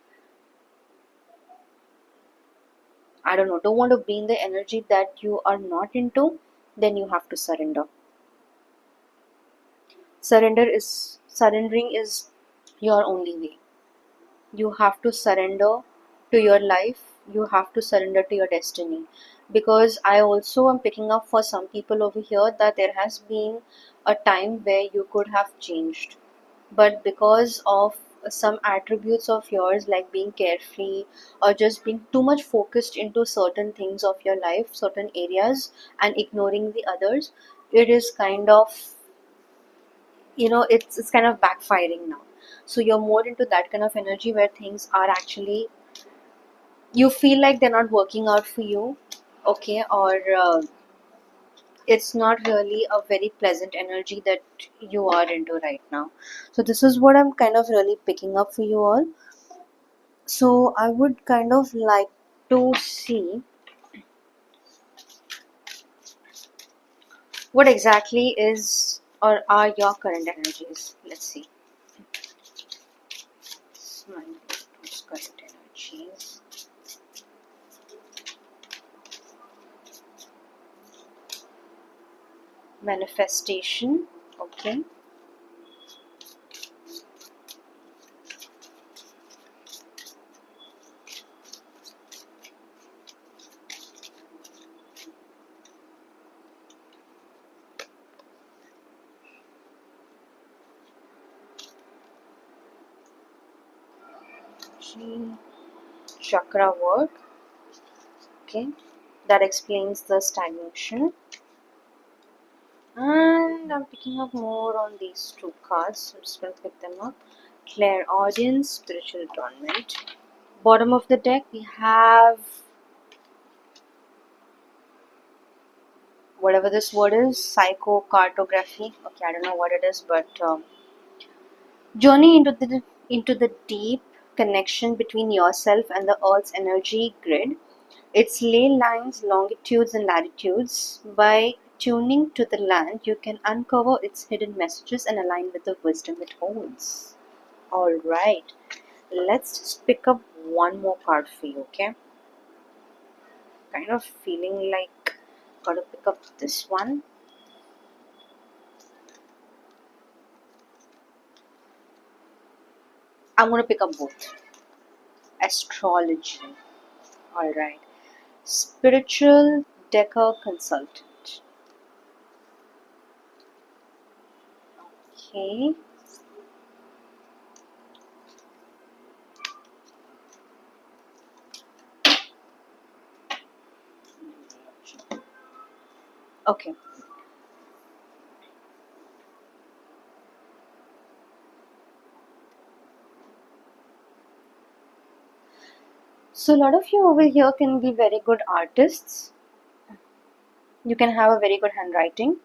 I don't know, don't want to be in the energy that you are not into, then you have to surrender. Surrendering is your only way. You have to surrender to your life, you have to surrender to your destiny. Because I also am picking up for some people over here that there has been a time where you could have changed, but because of some attributes of yours, like being carefree or just being too much focused into certain things of your life, certain areas, and ignoring the others, it is kind of, it's kind of backfiring now. So you're more into that kind of energy where things are actually, you feel like they're not working out for you, okay, or it's not really a very pleasant energy that you are into right now. So this is what I'm kind of really picking up for you all. So I would kind of like to see what exactly is or are your current energies. Let's see. Smile. Current energies. Manifestation. Okay. Chakra work. Okay. That explains the stagnation. And I'm picking up more on these two cards. I'm just going to pick them up. Clairaudience, spiritual atonement. Bottom of the deck, we have whatever this word is, psychocartography. Okay, I don't know what it is, but journey into the deep connection between yourself and the Earth's energy grid. Its ley lines, longitudes, and latitudes. By tuning to the land, you can uncover its hidden messages and align with the wisdom it holds. Alright, let's just pick up one more card for you, okay? Kind of feeling like gotta pick up this one. I'm gonna pick up both. Astrology. Alright. Spiritual Decker Consultant. Okay. Okay. So a lot of you over here can be very good artists. You can have a very good handwriting.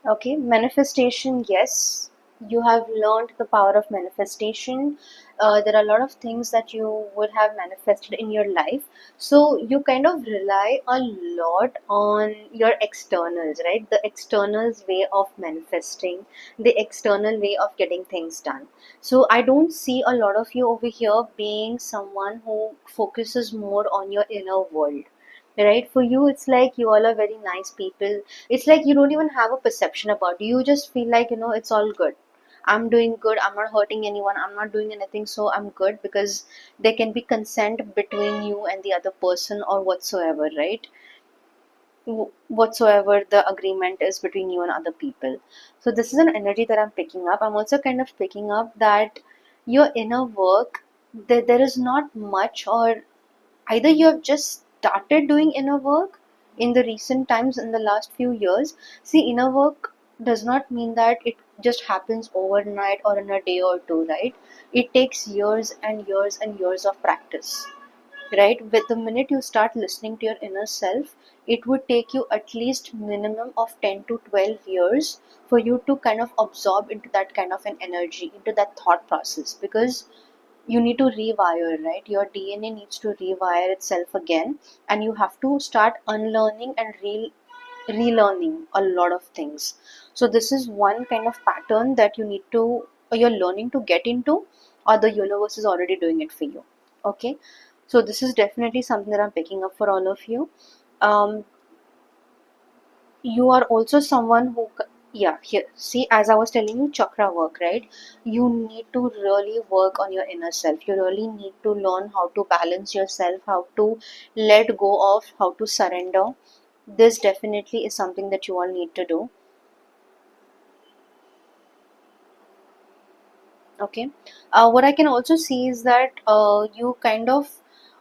Okay, manifestation, yes. You have learned the power of manifestation. There are a lot of things that you would have manifested in your life. So you kind of rely a lot on your externals, right? The externals way of manifesting, the external way of getting things done. So I don't see a lot of you over here being someone who focuses more on your inner world. Right? For you, it's like you all are very nice people. It's like you don't even have a perception about it. You just feel like, it's all good. I'm doing good. I'm not hurting anyone. I'm not doing anything. So I'm good because there can be consent between you and the other person or whatsoever, right? Whatsoever the agreement is between you and other people. So this is an energy that I'm picking up. I'm also kind of picking up that your inner work, there is not much, or either you have just started doing inner work in the recent times, in the last few years. See, inner work does not mean that it just happens overnight or in a day or two, right? It takes years and years and years of practice, right? With the minute you start listening to your inner self, it would take you at least minimum of 10 to 12 years for you to kind of absorb into that kind of an energy, into that thought process, because you need to rewire, right? Your DNA needs to rewire itself again, and you have to start unlearning and relearning a lot of things. So this is one kind of pattern that you need to, or you're learning to get into, or the universe is already doing it for you. Okay, so this is definitely something that I'm picking up for all of you. um, you are also someone who yeah, here, see, as I was telling you, chakra work, right? You need to really work on your inner self. You really need to learn how to balance yourself, how to let go of, how to surrender. This definitely is something that you all need to do. Okay, what I can also see is that you kind of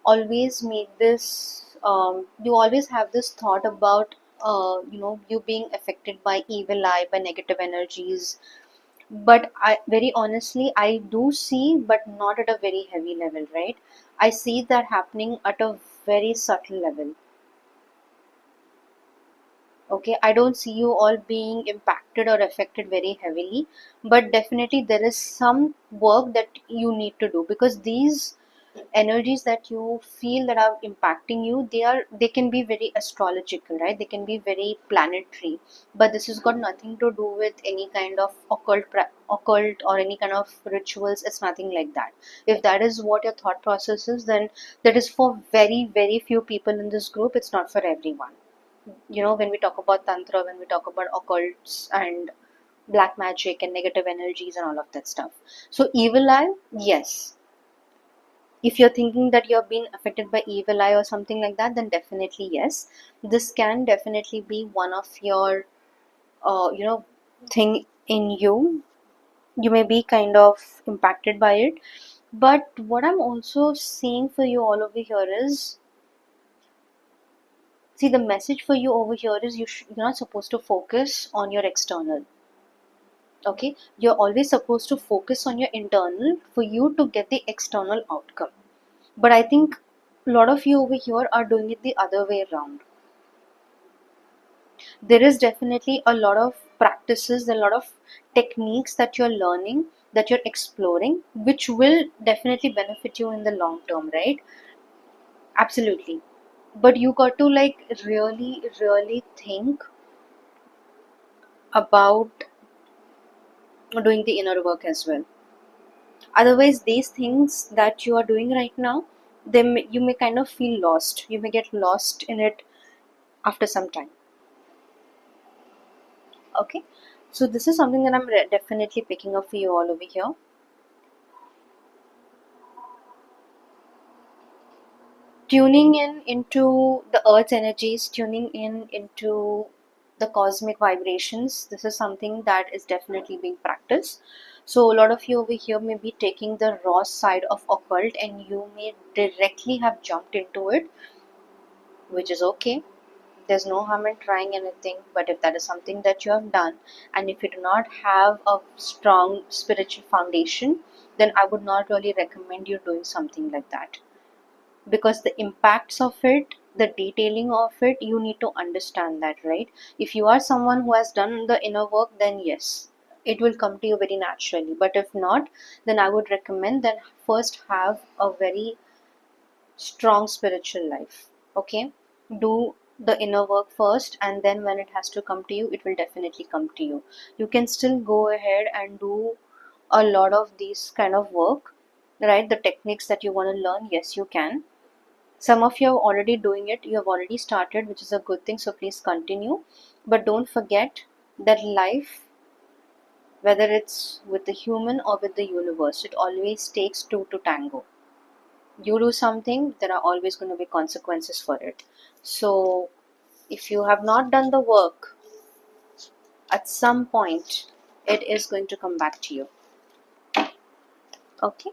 always make this you always have this thought about you being affected by evil eye, by negative energies. But I, very honestly, I do see, but not at a very heavy level, right? I see that happening at a very subtle level. Okay, I don't see you all being impacted or affected very heavily, but definitely there is some work that you need to do, because these energies that you feel that are impacting you, they can be very astrological, right? They can be very planetary, but this has got nothing to do with any kind of occult or any kind of rituals. It's nothing like that. If that is what your thought process is, then that is for very very few people in this group. It's not for everyone. When we talk about tantra, when we talk about occults and black magic and negative energies and all of that stuff. So evil eye, yes, if you're thinking that you're being affected by evil eye or something like that, then definitely yes, this can definitely be one of your thing in you. You may be kind of impacted by it, but what I'm also seeing for you all over here is, see, the message for you over here is you're not supposed to focus on your external. Okay, you're always supposed to focus on your internal for you to get the external outcome. But I think a lot of you over here are doing it the other way around. There is definitely a lot of practices, a lot of techniques that you're learning, that you're exploring, which will definitely benefit you in the long term, right? Absolutely. But you got to like really, really think about doing the inner work as well. Otherwise, these things that you are doing right now, you may kind of feel lost. You may get lost in it after some time. Okay, so this is something that I'm definitely picking up for you all over here. Tuning in into the earth's energies, tuning in into the cosmic vibrations, this is something that is definitely being practiced. So a lot of you over here may be taking the raw side of occult, and you may directly have jumped into it, which is okay. There's no harm in trying anything, but if that is something that you have done, and if you do not have a strong spiritual foundation, then I would not really recommend you doing something like that. because the impacts of it, the detailing of it, you need to understand that, right? If you are someone who has done the inner work, then yes, it will come to you very naturally. But if not, then I would recommend that first have a very strong spiritual life. Okay, do the inner work first, and then when it has to come to you, it will definitely come to you. You can still go ahead and do a lot of these kind of work, right? The techniques that you want to learn, yes, you can. Some of you are already doing it, you have already started, which is a good thing, so please continue. But don't forget that life, whether it's with the human or with the universe, it always takes two to tango. You do something, there are always going to be consequences for it. So if you have not done the work, at some point it is going to come back to you. Okay,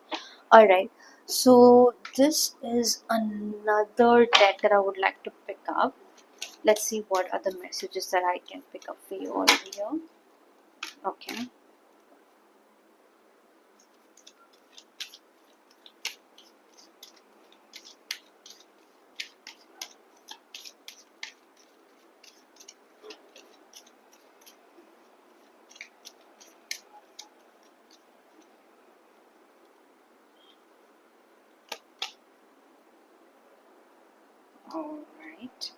all right. So this is another deck that I would like to pick up. Let's see what are the messages that I can pick up for you all here. Okay. All right.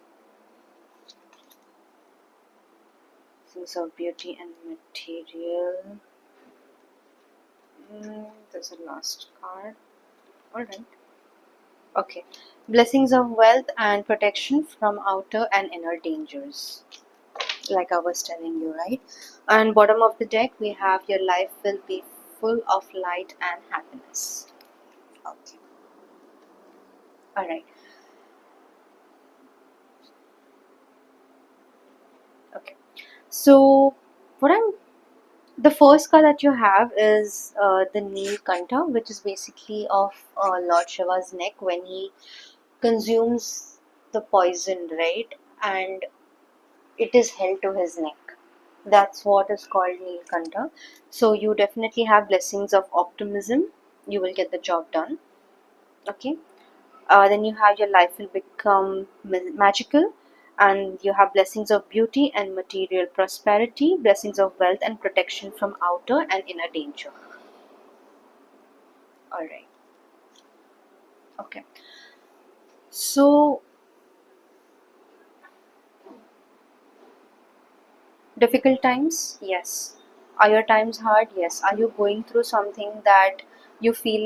Things of beauty and material. There's a last card. All right. Okay. Blessings of wealth and protection from outer and inner dangers. Like I was telling you, right? And bottom of the deck, we have your life will be full of light and happiness. Okay. All right. Okay. So, what I'm the first card that you have is the Neelkantha, which is basically of Lord Shiva's neck when he consumes the poison, right? And it is held to his neck. That's what is called Neelkantha. So you definitely have blessings of optimism. You will get the job done. Okay. Then you have your life will become magical, and you have blessings of beauty and material prosperity, blessings of wealth and protection from outer and inner danger. All right. Okay. So difficult times, yes. Are your times hard? Yes. Are you going through something that you feel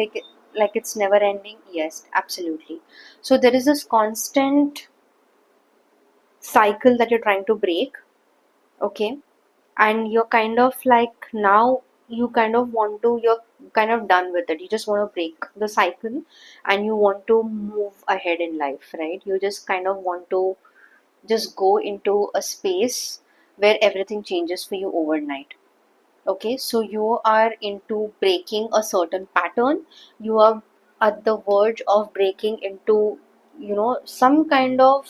like it's never ending? Yes, absolutely. So there is this constant cycle that you're trying to break. Okay, and you're kind of like now you kind of want to you're kind of done with it, you just want to break the cycle and you want to move ahead in life, right? You just kind of want to just go into a space where everything changes for you overnight. Okay, so you are into breaking a certain pattern, you are at the verge of breaking into, some kind of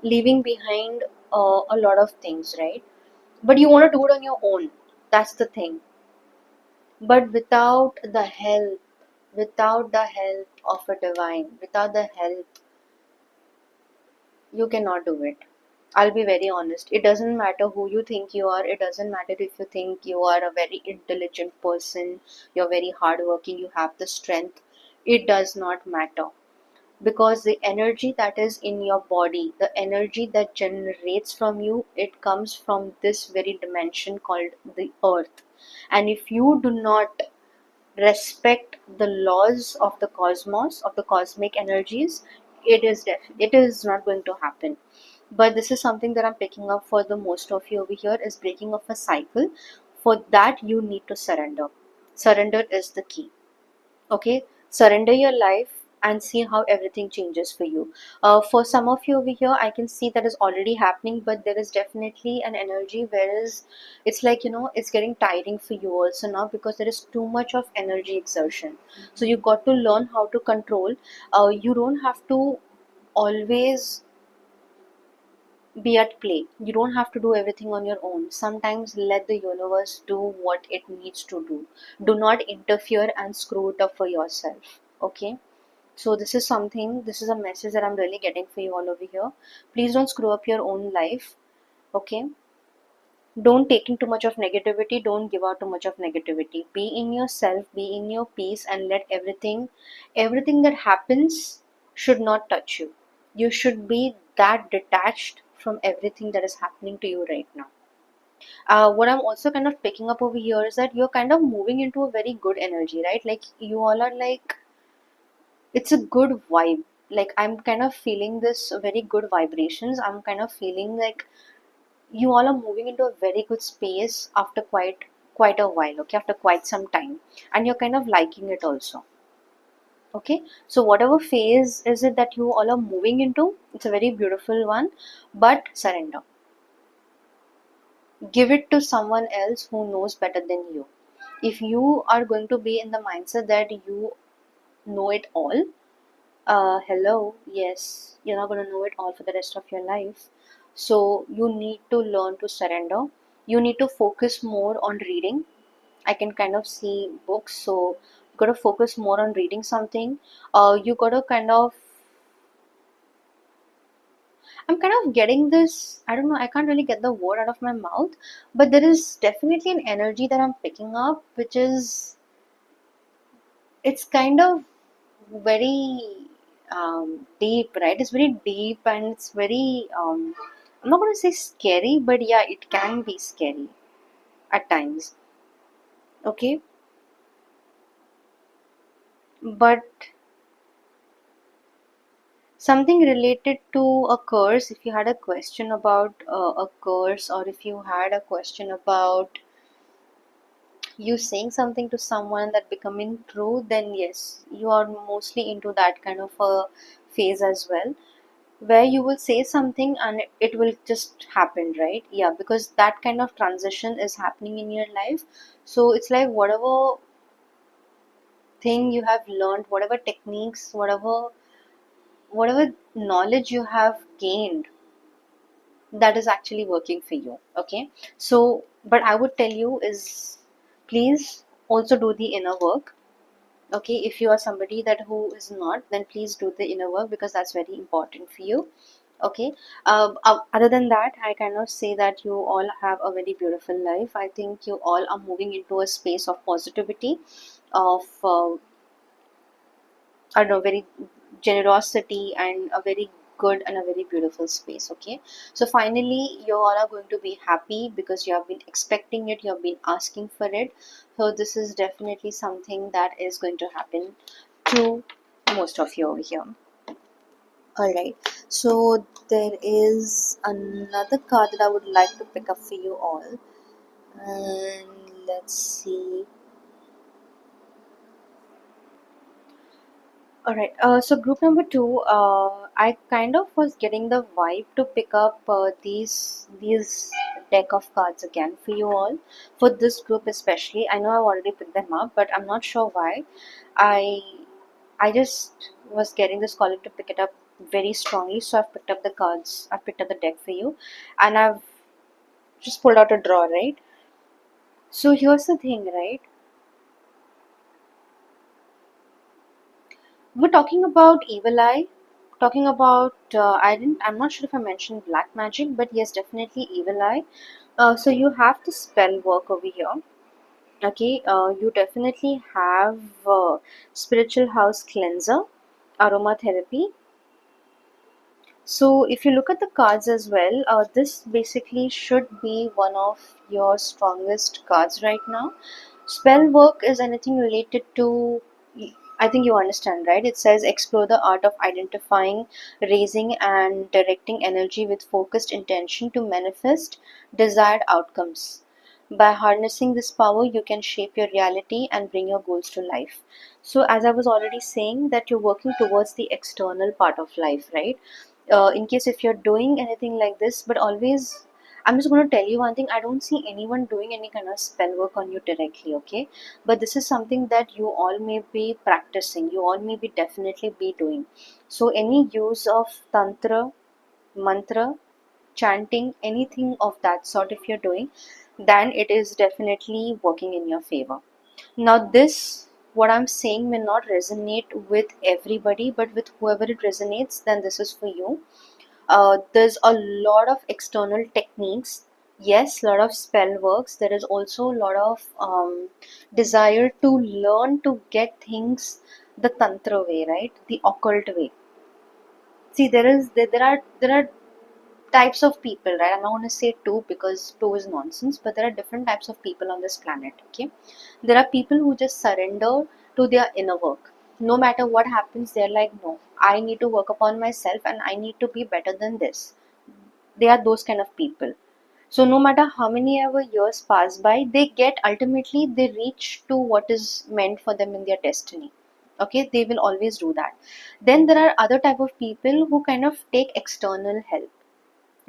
leaving behind a lot of things, right? But you want to do it on your own. That's the thing. But without the help of a divine, without the help, you cannot do it. I'll be very honest. It doesn't matter who you think you are. It doesn't matter if you think you are a very intelligent person, you're very hardworking, you have the strength. It does not matter, because the energy that is in your body, the energy that generates from you, it comes from this very dimension called the earth. And if you do not respect the laws of the cosmos, of the cosmic energies, it is not going to happen. But this is something that I'm picking up for the most of you over here, is breaking of a cycle. For that you need to surrender. Surrender is the key. Okay, surrender your life and see how everything changes for you. For some of you over here, I can see that is already happening, but there is definitely an energy whereas it's like, it's getting tiring for you also now, because there is too much of energy exertion. So you got to learn how to control. You don't have to always be at play. You don't have to do everything on your own. Sometimes let the universe do what it needs to do. Do not interfere and screw it up for yourself. Okay? So this is a message that I'm really getting for you all over here. Please don't screw up your own life. Okay, don't take in too much of negativity, don't give out too much of negativity. Be in yourself, be in your peace, and let everything that happens should not touch you. You should be that detached from everything that is happening to you right now. What I'm also kind of picking up over here is that you're kind of moving into a very good energy, right? Like you all are like, it's a good vibe. Like I'm kind of feeling this very good vibrations. I'm kind of feeling like you all are moving into a very good space after quite a while, okay, after quite some time, and you're kind of liking it also. Okay, so whatever phase is it that you all are moving into, it's a very beautiful one. But surrender, give it to someone else who knows better than you. If you are going to be in the mindset that you know it all, hello, yes, you're not going to know it all for the rest of your life. So you need to learn to surrender. You need to focus more on reading. I can kind of see books, so you got to focus more on reading something. You got to kind of, I'm kind of getting this, I don't know, I can't really get the word out of my mouth, but there is definitely an energy that I'm picking up, which is, it's kind of very deep, right? It's very deep and it's very, I'm not going to say scary, but yeah, it can be scary at times. Okay, but something related to a curse, if you had a question about a curse, or if you had a question about you saying something to someone that becoming true, then yes, you are mostly into that kind of a phase as well, where you will say something and it will just happen, right? Yeah, because that kind of transition is happening in your life. So it's like whatever thing you have learned, whatever techniques, whatever knowledge you have gained, that is actually working for you. Okay, so but I would tell you is, please also do the inner work. Okay, if you are somebody that who is not, then please do the inner work, because that's very important for you. Okay, other than that, I cannot say that you all have a very beautiful life. I think you all are moving into a space of positivity, of I don't know, very generosity, and a very good and a very beautiful space. Okay, so finally, you all are going to be happy because you have been expecting it, you have been asking for it. So, this is definitely something that is going to happen to most of you over here. Alright, so there is another card that I would like to pick up for you all, and let's see. Alright, so group number two, I kind of was getting the vibe to pick up these deck of cards again for you all. For this group especially, I know I've already picked them up, but I'm not sure why. I I just was getting this calling to pick it up very strongly, so I've picked up the cards. I've picked up the deck for you, and I've just pulled out a draw, right? So here's the thing, right? We're talking about evil eye, talking about I'm not sure if I mentioned black magic, but yes, definitely evil eye. So you have the spell work over here. Okay, you definitely have spiritual house cleanser, aromatherapy. So if you look at the cards as well, this basically should be one of your strongest cards right now. Spell work is anything related to, I think you understand, right? It says explore the art of identifying, raising, and directing energy with focused intention to manifest desired outcomes. By harnessing this power, you can shape your reality and bring your goals to life. So, as I was already saying, that you're working towards the external part of life, right? In case if you're doing anything like this, but always, I'm just going to tell you one thing, I don't see anyone doing any kind of spell work on you directly, okay? But this is something that you all may be practicing, you all may be definitely be doing. So any use of tantra, mantra, chanting, anything of that sort, if you're doing, then it is definitely working in your favor. Now this what I'm saying may not resonate with everybody, but with whoever it resonates, then this is for you. There's a lot of external techniques. Yes, a lot of spell works. There is also a lot of desire to learn to get things the tantra way, right? The occult way. See, there are types of people, right? I'm not going to say two because two is nonsense, but there are different types of people on this planet. Okay, there are people who just surrender to their inner work. No matter what happens, they're like, no, I need to work upon myself and I need to be better than this. They are those kind of people. So no matter how many ever years pass by, they get, ultimately they reach to what is meant for them in their destiny. Okay, they will always do that. Then there are other type of people who kind of take external help,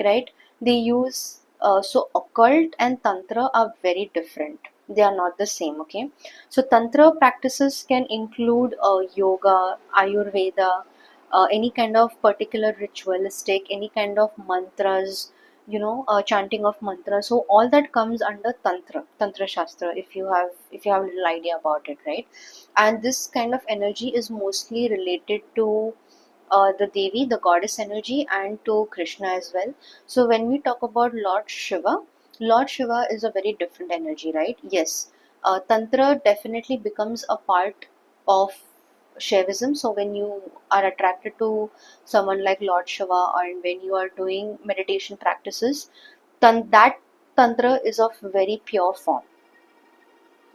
right? They use so occult and tantra are very different. They are not the same. Okay, so tantra practices can include yoga, ayurveda, any kind of particular ritualistic, any kind of mantras, chanting of mantras. So all that comes under tantra shastra, if you have a little idea about it, right? And this kind of energy is mostly related to the Devi, the goddess energy, and to Krishna as well. So when we talk about Lord Shiva is a very different energy, right? Yes, Tantra definitely becomes a part of Shaivism. So when you are attracted to someone like Lord Shiva, and when you are doing meditation practices, that Tantra is of very pure form.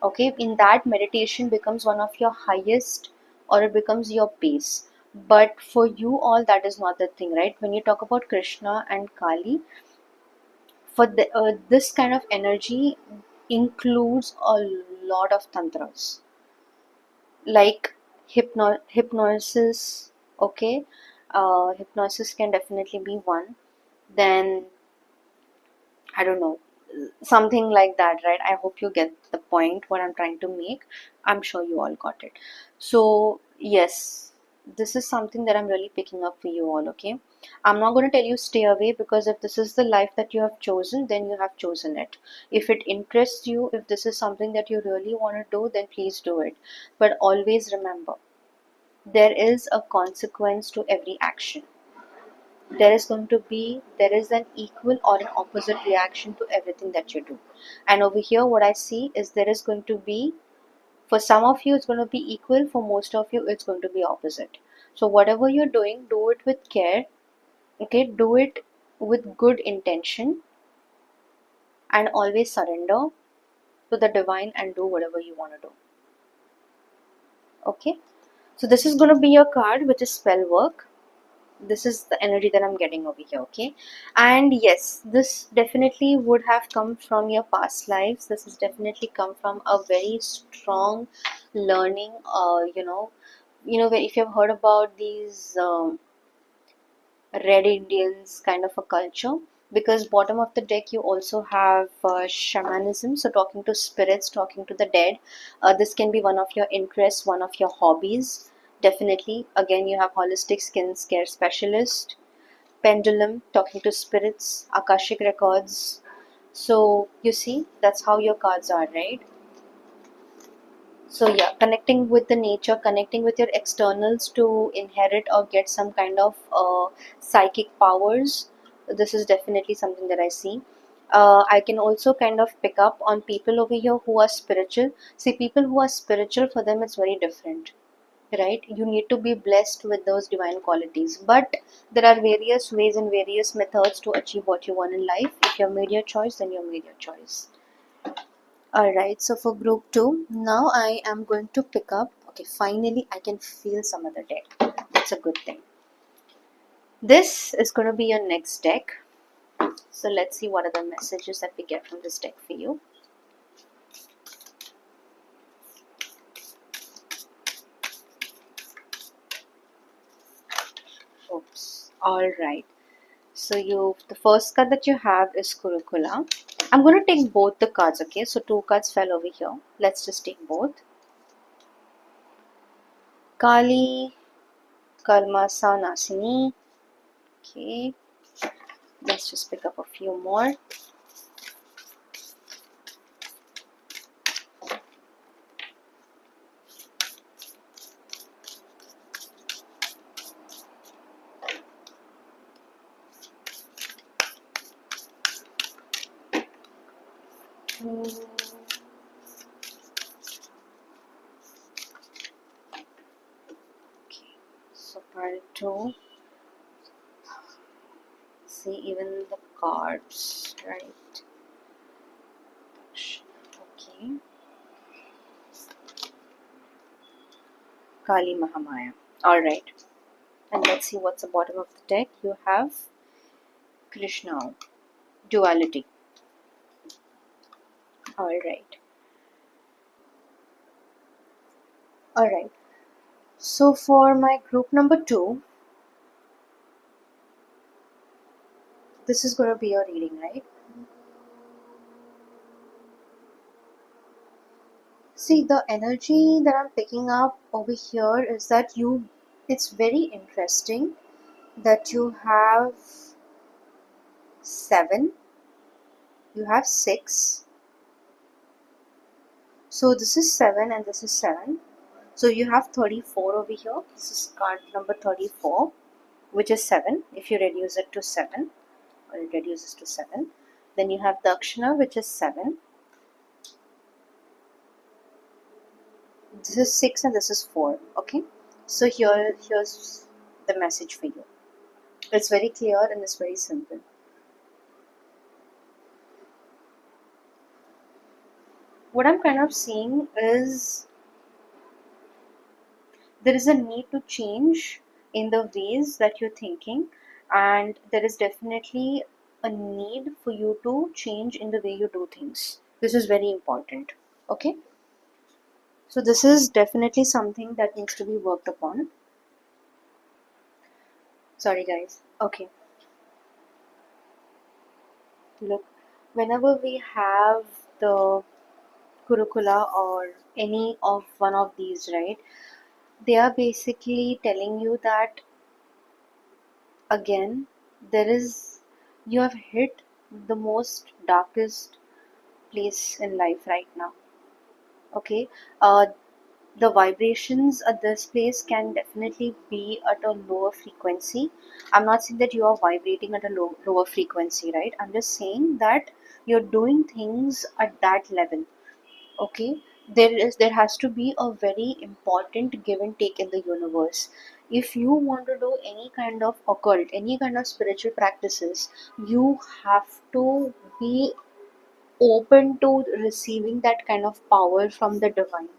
Okay, in that, meditation becomes one of your highest, or it becomes your base. But for you all, that is not the thing, right? When you talk about Krishna and Kali, for this kind of energy includes a lot of tantras, like hypnosis. Okay, hypnosis can definitely be one. Then I don't know, something like that, right? I hope you get the point what I'm trying to make. I'm sure you all got it. So, yes, this is something that I'm really picking up for you all, okay? I'm not going to tell you stay away, because if this is the life that you have chosen, then you have chosen it. If it interests you, if this is something that you really want to do, then please do it. But always remember, there is a consequence to every action. There is an equal or an opposite reaction to everything that you do. And over here what I see is, there is going to be, for some of you it's going to be equal, for most of you it's going to be opposite. So whatever you're doing, do it with care. Okay, do it with good intention, and always surrender to the divine and do whatever you want to do. Okay, so this is going to be your card, which is spell work. This is the energy that I'm getting over here. Okay, and yes, this definitely would have come from your past lives. This has definitely come from a very strong learning. If you've heard about these red Indians kind of a culture, because bottom of the deck you also have shamanism, so talking to spirits, talking to the dead. This can be one of your interests, one of your hobbies. Definitely, again, you have holistic skin care specialist, pendulum, talking to spirits, akashic records. So you see, that's how your cards are, right? So yeah, connecting with the nature, connecting with your externals to inherit or get some kind of psychic powers. This is definitely something that I see. I can also kind of pick up on people over here who are spiritual. See, people who are spiritual, for them it's very different, right? You need to be blessed with those divine qualities. But there are various ways and various methods to achieve what you want in life. If you have made your choice, then you have made your choice. Alright, so for group 2, now I am going to pick up. Okay, finally I can feel some other deck. That's a good thing. This is going to be your next deck. So let's see what are the messages that we get from this deck for you. Oops. Alright. So the first card that you have is Kurukula. I'm going to take both the cards, okay? So 2 cards fell over here. Let's just take both. Kali, Karmasa, Nasini. Okay. Let's just pick up a few more. Mm, okay. So part two. See, even the cards, right? Okay. Kali Mahamaya. Alright. And let's see what's the bottom of the deck. You have Krishna. Duality. Alright. Alright. So for my group number two, this is going to be your reading, right? See, the energy that I'm picking up over here is that it's very interesting that you have 7, you have 6. So this is 7 and this is 7. So you have 34 over here. This is card number 34, which is 7. If you reduce it to 7, or it reduces to 7. Then you have Dakshina, which is 7. This is 6 and this is 4. Okay. So here's the message for you. It's very clear and it's very simple. What I'm kind of seeing is there is a need to change in the ways that you're thinking, and there is definitely a need for you to change in the way you do things. This is very important. Okay, so this is definitely something that needs to be worked upon. Sorry guys. Okay, look, whenever we have the curricula or any of one of these, right, they are basically telling you that again there is you have hit the most darkest place in life right now. Okay, uh, the vibrations at this place can definitely be at a lower frequency. I'm not saying that you are vibrating at a lower frequency, right? I'm just saying that you're doing things at that level. Okay, there has to be a very important give and take in the universe. If you want to do any kind of occult, any kind of spiritual practices, you have to be open to receiving that kind of power from the divine.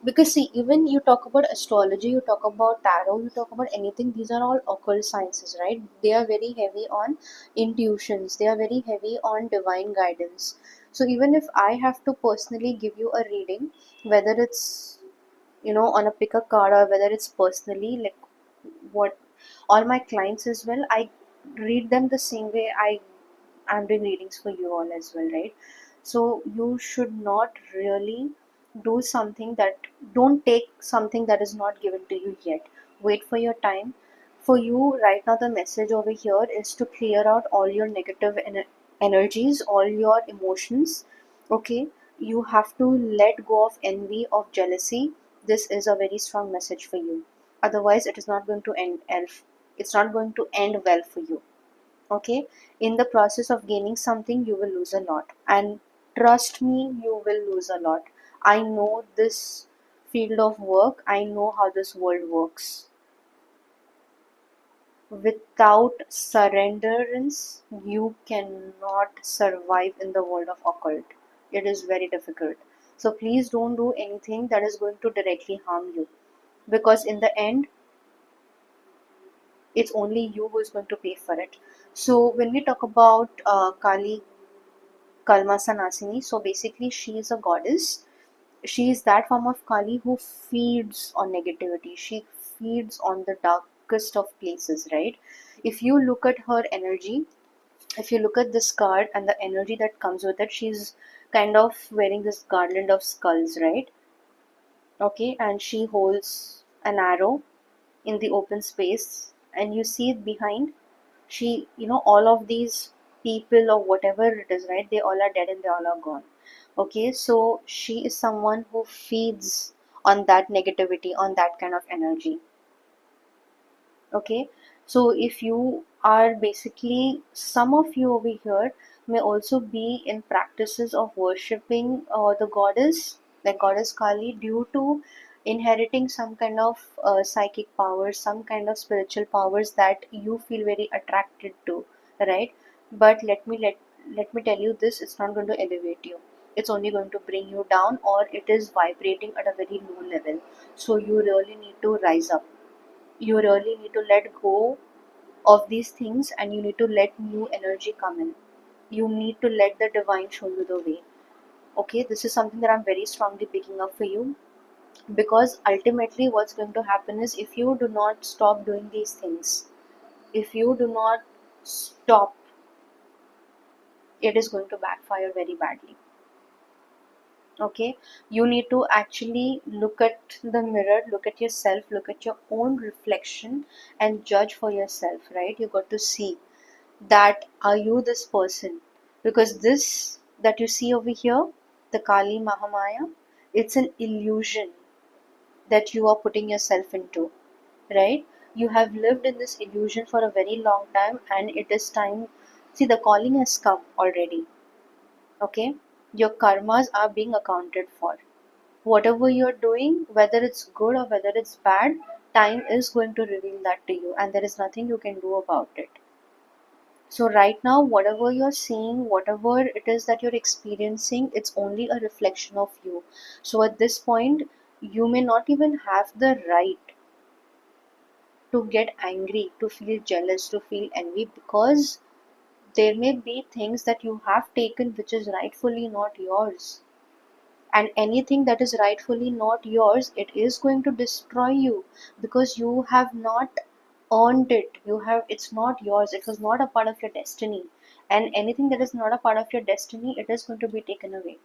Because see, even you talk about astrology, you talk about tarot, you talk about anything, these are all occult sciences, right? They are very heavy on intuitions, they are very heavy on divine guidance. So even if I have to personally give you a reading, whether it's on a pick a card or whether it's personally, like what all my clients as well, I read them the same way I'm doing readings for you all as well, right? So you should not really do something that don't take something that is not given to you yet. Wait for your time. For you right now, the message over here is to clear out all your negative energies, all your emotions. Okay, you have to let go of envy, of jealousy. This is a very strong message for you. Otherwise, it is not going to end. It's not going to end well for you. Okay, in the process of gaining something you will lose a lot, and trust me, you will lose a lot. I know this field of work, I know how this world works. Without surrenderance you cannot survive in the world of occult. It is very difficult. So please don't do anything that is going to directly harm you, because in the end it's only you who is going to pay for it. So when we talk about Kali Kalmasanasini. So basically, she is a goddess. She is that form of Kali who feeds on negativity. She feeds on the darkest of places, right? If you look at her energy, if you look at this card and the energy that comes with it, she's kind of wearing this garland of skulls, right? Okay, and she holds an arrow in the open space, and you see it behind. All of these people or whatever it is, right, they all are dead and they all are gone. Okay, so she is someone who feeds on that negativity, on that kind of energy. Okay, so if you are basically, some of you over here may also be in practices of worshipping the goddess, like goddess Kali, due to inheriting some kind of psychic powers, some kind of spiritual powers that you feel very attracted to, right? But let me tell you this: it's not going to elevate you. It's only going to bring you down, or it is vibrating at a very low level. So you really need to rise up. You really need to let go of these things, and you need to let new energy come in. You need to let the divine show you the way. Okay, this is something that I'm very strongly picking up for you, because ultimately what's going to happen is, if you do not stop doing these things, if you do not stop, it is going to backfire very badly. Okay, you need to actually look at the mirror, look at yourself, look at your own reflection, and judge for yourself, right? You got to see that, are you this person? Because this that you see over here, the Kali Mahamaya, it's an illusion that you are putting yourself into, right? You have lived in this illusion for a very long time, and it is time. See, the calling has come already. Okay, your karmas are being accounted for. Whatever you're doing, whether it's good or whether it's bad, time is going to reveal that to you, and there is nothing you can do about it. So right now, whatever you're seeing, whatever it is that you're experiencing, it's only a reflection of you. So at this point, you may not even have the right to get angry, to feel jealous, to feel envy, because there may be things that you have taken which is rightfully not yours. And anything that is rightfully not yours, it is going to destroy you, because you have not earned it. You have, it's not yours, it was not a part of your destiny. And anything that is not a part of your destiny, it is going to be taken away.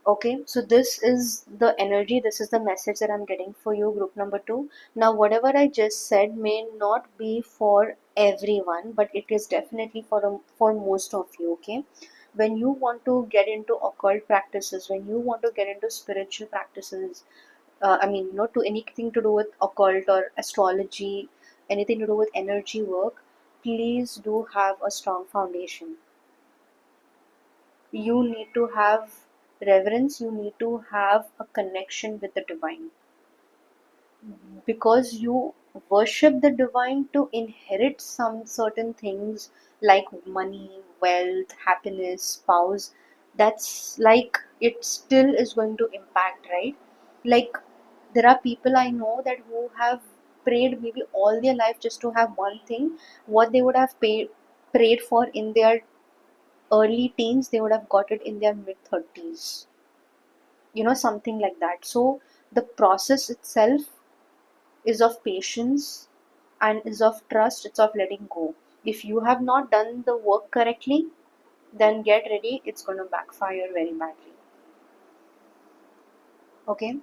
Okay, so this is the energy, this is the message that I'm getting for you, group number 2. Now whatever I just said may not be for everyone, but it is definitely for most of you. Okay, when you want to get into occult practices, when you want to get into spiritual practices, not to anything to do with occult or astrology, anything to do with energy work, please do have a strong foundation. You need to have reverence, you need to have a connection with the divine, because you worship the divine to inherit some certain things like money, wealth, happiness, spouse. That's like, it still is going to impact, right? Like, there are people I know that who have prayed maybe all their life just to have one thing. What they would have prayed for in their early teens, they would have got it in their mid 30s, something like that. So the process itself is of patience and is of trust, it's of letting go. If you have not done the work correctly, then get ready, it's going to backfire very badly. Okay,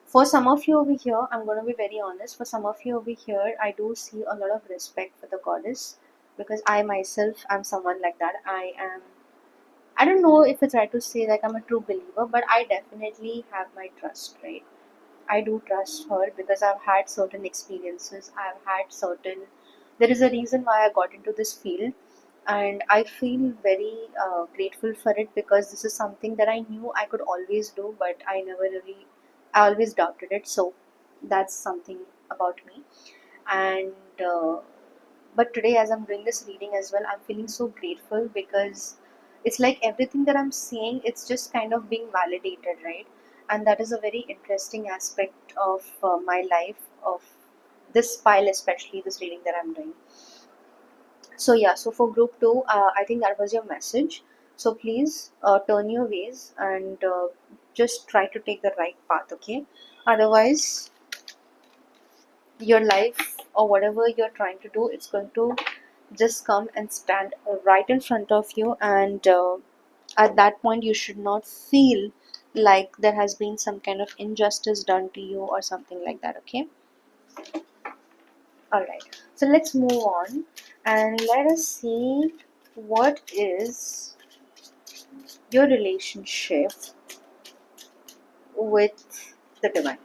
for some of you over here, I'm going to be very honest, for some of you over here, I do see a lot of respect for the goddess, because I myself am someone like that. I don't know if it's right to say like I'm a true believer, but I definitely have my trust, right? I do trust her because I've had certain experiences. I've had certain. There is a reason why I got into this field, and I feel very grateful for it, because this is something that I knew I could always do, but I never really. I always doubted it. So that's something about me. And but today, as I'm doing this reading as well, I'm feeling so grateful, because it's like everything that I'm saying, it's just kind of being validated, right? And that is a very interesting aspect of my life, of this pile, especially this reading that I'm doing. So yeah, so for group 2, I think that was your message. So please turn your ways, and just try to take the right path. Okay, otherwise your life or whatever you're trying to do, it's going to just come and stand right in front of you, and at that point you should not feel like there has been some kind of injustice done to you or something like that. Okay, all right, so let's move on and let us see what is your relationship with the divine.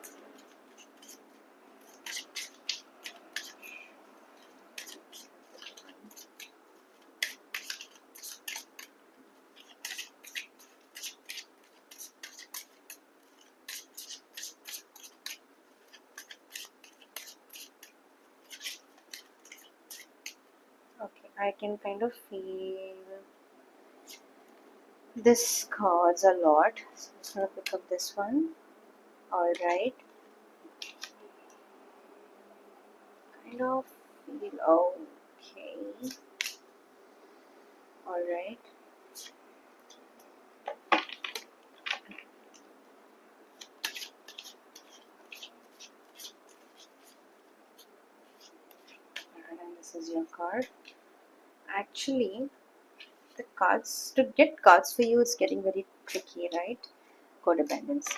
I can kind of feel this cards a lot. So I'm just gonna pick up this one. Alright. Kind of feel okay. Alright. Alright, and this is your card. Actually, the cards to get cards for you is getting very tricky, right? Codependency.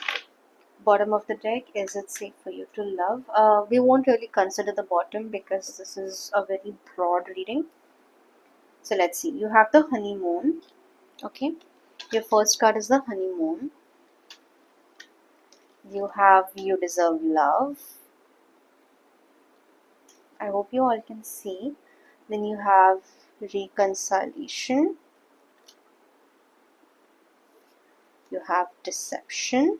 Bottom of the deck, is it safe for you to love? We won't really consider the bottom because this is a very broad reading. So let's see. You have the honeymoon. Okay. Your first card is the honeymoon. You have you deserve love. I hope you all can see. Then you have reconciliation. You have deception.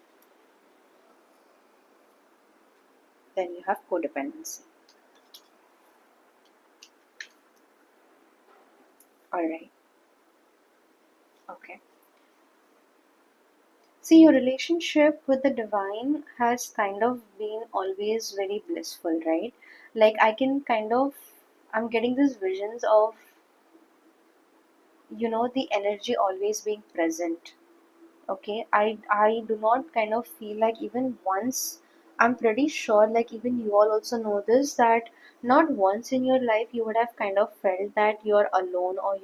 Then you have codependency. Alright. Okay. See, your relationship with the divine has kind of been always very blissful, right? Like, I can kind of, I'm getting these visions of, the energy always being present. Okay, I do not kind of feel like even once, I'm pretty sure like even you all also know this, that not once in your life you would have kind of felt that you're alone, or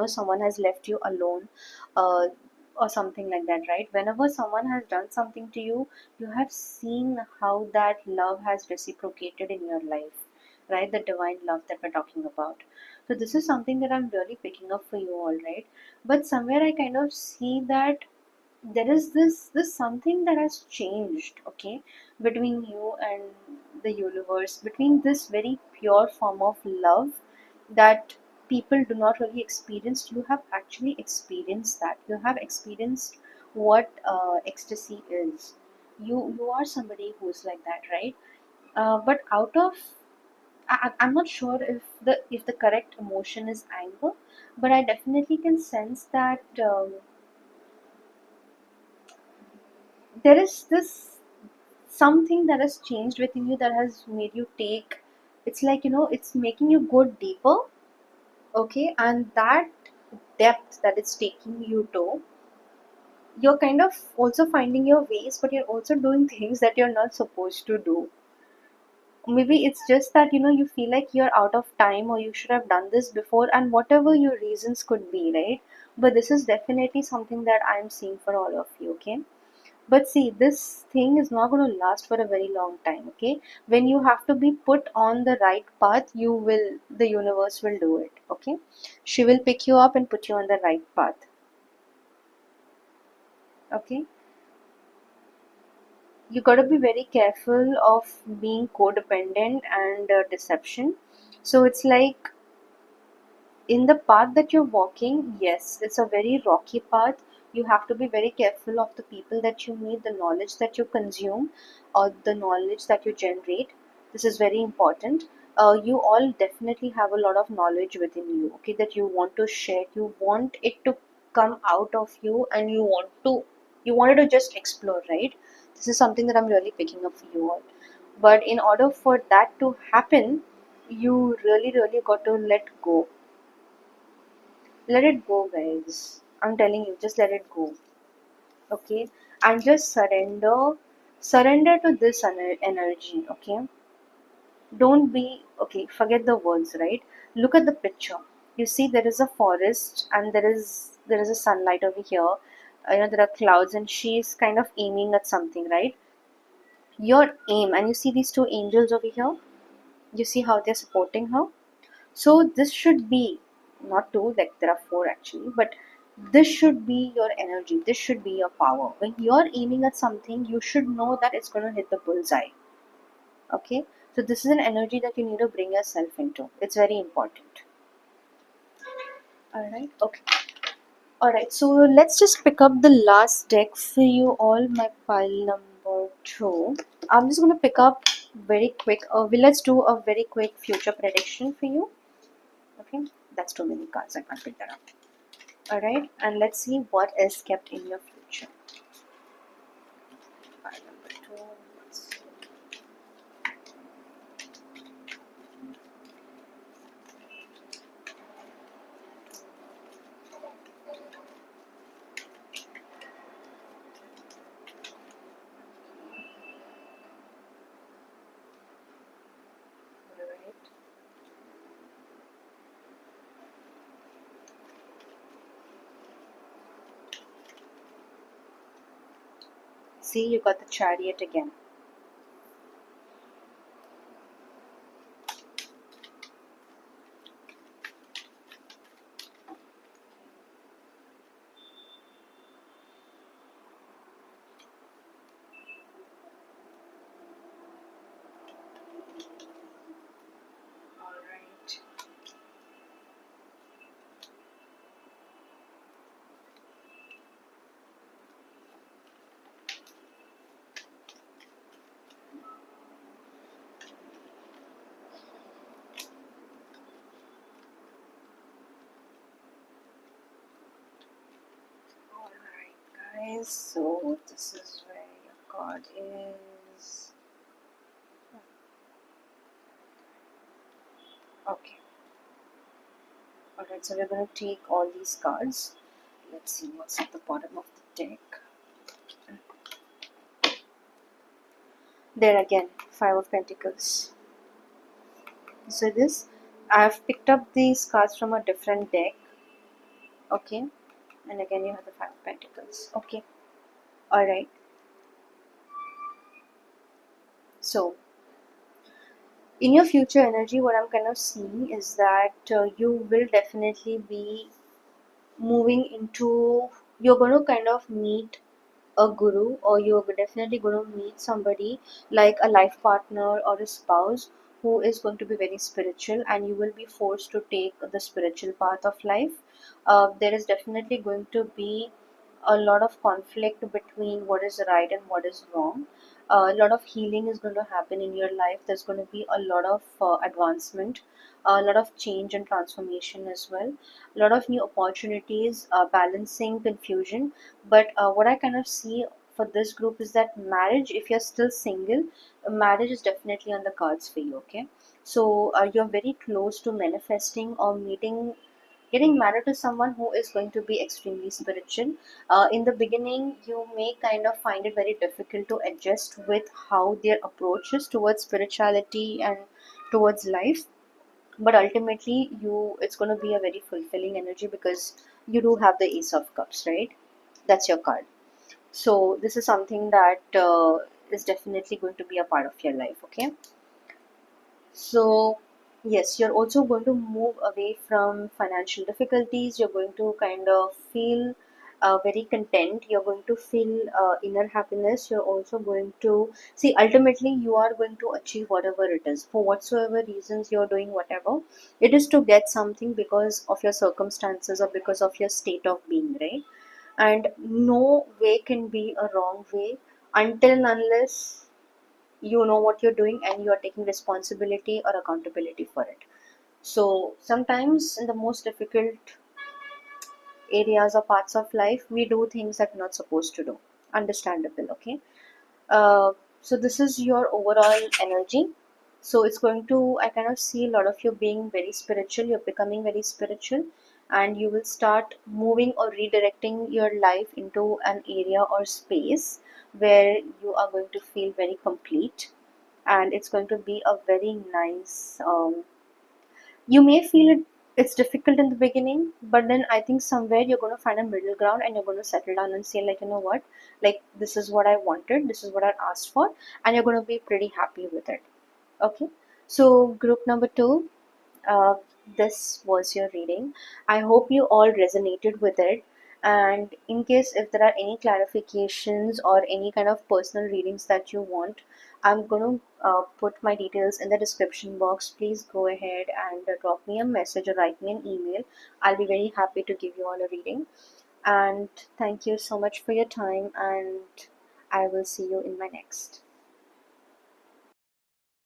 someone has left you alone, uh, or something like that, right? Whenever someone has done something to you, you have seen how that love has reciprocated in your life, right? The divine love that we're talking about. So this is something that I'm really picking up for you all, right? But somewhere I kind of see that there is this something that has changed, okay, between you and the universe, between this very pure form of love that people do not really experience. You have actually experienced that. You have experienced what ecstasy is. You are somebody who's like that, right? But out of I'm not sure if the correct emotion is anger, but I definitely can sense that there is this something that has changed within you, that has made you take, it's like, it's making you go deeper. Okay, and that depth that it's taking you to, you're kind of also finding your ways, but you're also doing things that you're not supposed to do. Maybe it's just that you feel like you're out of time, or you should have done this before, and whatever your reasons could be, right? But this is definitely something that I'm seeing for all of you, okay? But see, this thing is not going to last for a very long time, okay? When you have to be put on the right path, the universe will do it, okay? She will pick you up and put you on the right path, okay? You got to be very careful of being codependent and deception. So it's like, in the path that you're walking, yes, it's a very rocky path. You have to be very careful of the people that you meet, the knowledge that you consume, or the knowledge that you generate. This is very important. You all definitely have a lot of knowledge within you, okay, that you want to share. You want it to come out of you, and you wanted to just explore, right? This is something that I'm really picking up for you all. But in order for that to happen, you really, really got to let go. Let it go, guys. I'm telling you, just let it go. Okay? And just surrender to this energy, okay? Don't be, okay, forget the words, right? Look at the picture. You see there is a forest, and there is a sunlight over here. There are clouds, and she's kind of aiming at something, right? Your aim, and you see these two angels over here. You see how they're supporting her. So this should be not two, like there are four actually, but this should be your energy. This should be your power. When you're aiming at something, you should know that it's going to hit the bullseye. Okay? So this is an energy that you need to bring yourself into. It's very important. Alright? Okay. Alright, so let's just pick up the last deck for you all, my pile number 2. I'm just going to pick up very quick. Let's do a very quick future prediction for you. Okay? That's too many cards. I can't pick that up. Alright, and let's see what is kept in your future. Card number 2. Let's see. Alright. See, you got the Chariot again. Alright. Alright, guys. So, this is where your card is. Okay. Alright, so we're going to take all these cards. Let's see what's at the bottom of the deck. There again, Five of Pentacles. So this, I have picked up these cards from a different deck. Okay. And again you have the Five of Pentacles. Okay. Alright. So, in your future energy, what I'm kind of seeing is that you will definitely be moving into, you're going to kind of meet a guru, or you're definitely going to meet somebody like a life partner or a spouse who is going to be very spiritual, and you will be forced to take the spiritual path of life. There is definitely going to be a lot of conflict between what is right and what is wrong. A lot of healing is going to happen in your life. There's going to be a lot of advancement, a lot of change and transformation as well, a lot of new opportunities, balancing confusion. But what I kind of see for this group is that marriage, if you're still single, marriage is definitely on the cards for you. Okay, so you're very close to manifesting or meeting, getting married to someone who is going to be extremely spiritual. In the beginning, you may kind of find it very difficult to adjust with how their approach is towards spirituality and towards life. But ultimately, it's going to be a very fulfilling energy because you do have the Ace of Cups, right? That's your card. So this is something that is definitely going to be a part of your life. Okay. So, yes, you're also going to move away from financial difficulties. You're going to kind of feel very content. You're going to feel inner happiness. You're also going to see, ultimately, you are going to achieve whatever it is. For whatsoever reasons you're doing whatever, it is to get something because of your circumstances or because of your state of being, right? And no way can be a wrong way until and unless you know what you're doing and you are taking responsibility or accountability for it. So sometimes in the most difficult areas or parts of life, we do things that we're not supposed to do. Understandable. Okay. uh, so this is your overall energy. So it's going to, I kind of see a lot of you being very spiritual. You're becoming very spiritual, and you will start moving or redirecting your life into an area or space where you are going to feel very complete, and it's going to be a very nice, you may feel it's difficult in the beginning, but then I think somewhere you're going to find a middle ground and you're going to settle down and say, like, you know what, like, this is what I wanted, this is what I asked for, and you're going to be pretty happy with it. Okay. So group number 2, uh, this was your reading. I hope you all resonated with it. And in case if there are any clarifications or any kind of personal readings that you want, I'm going to put my details in the description box. Please go ahead and drop me a message or write me an email. I'll be very happy to give you all a reading. And thank you so much for your time, and I will see you in my next.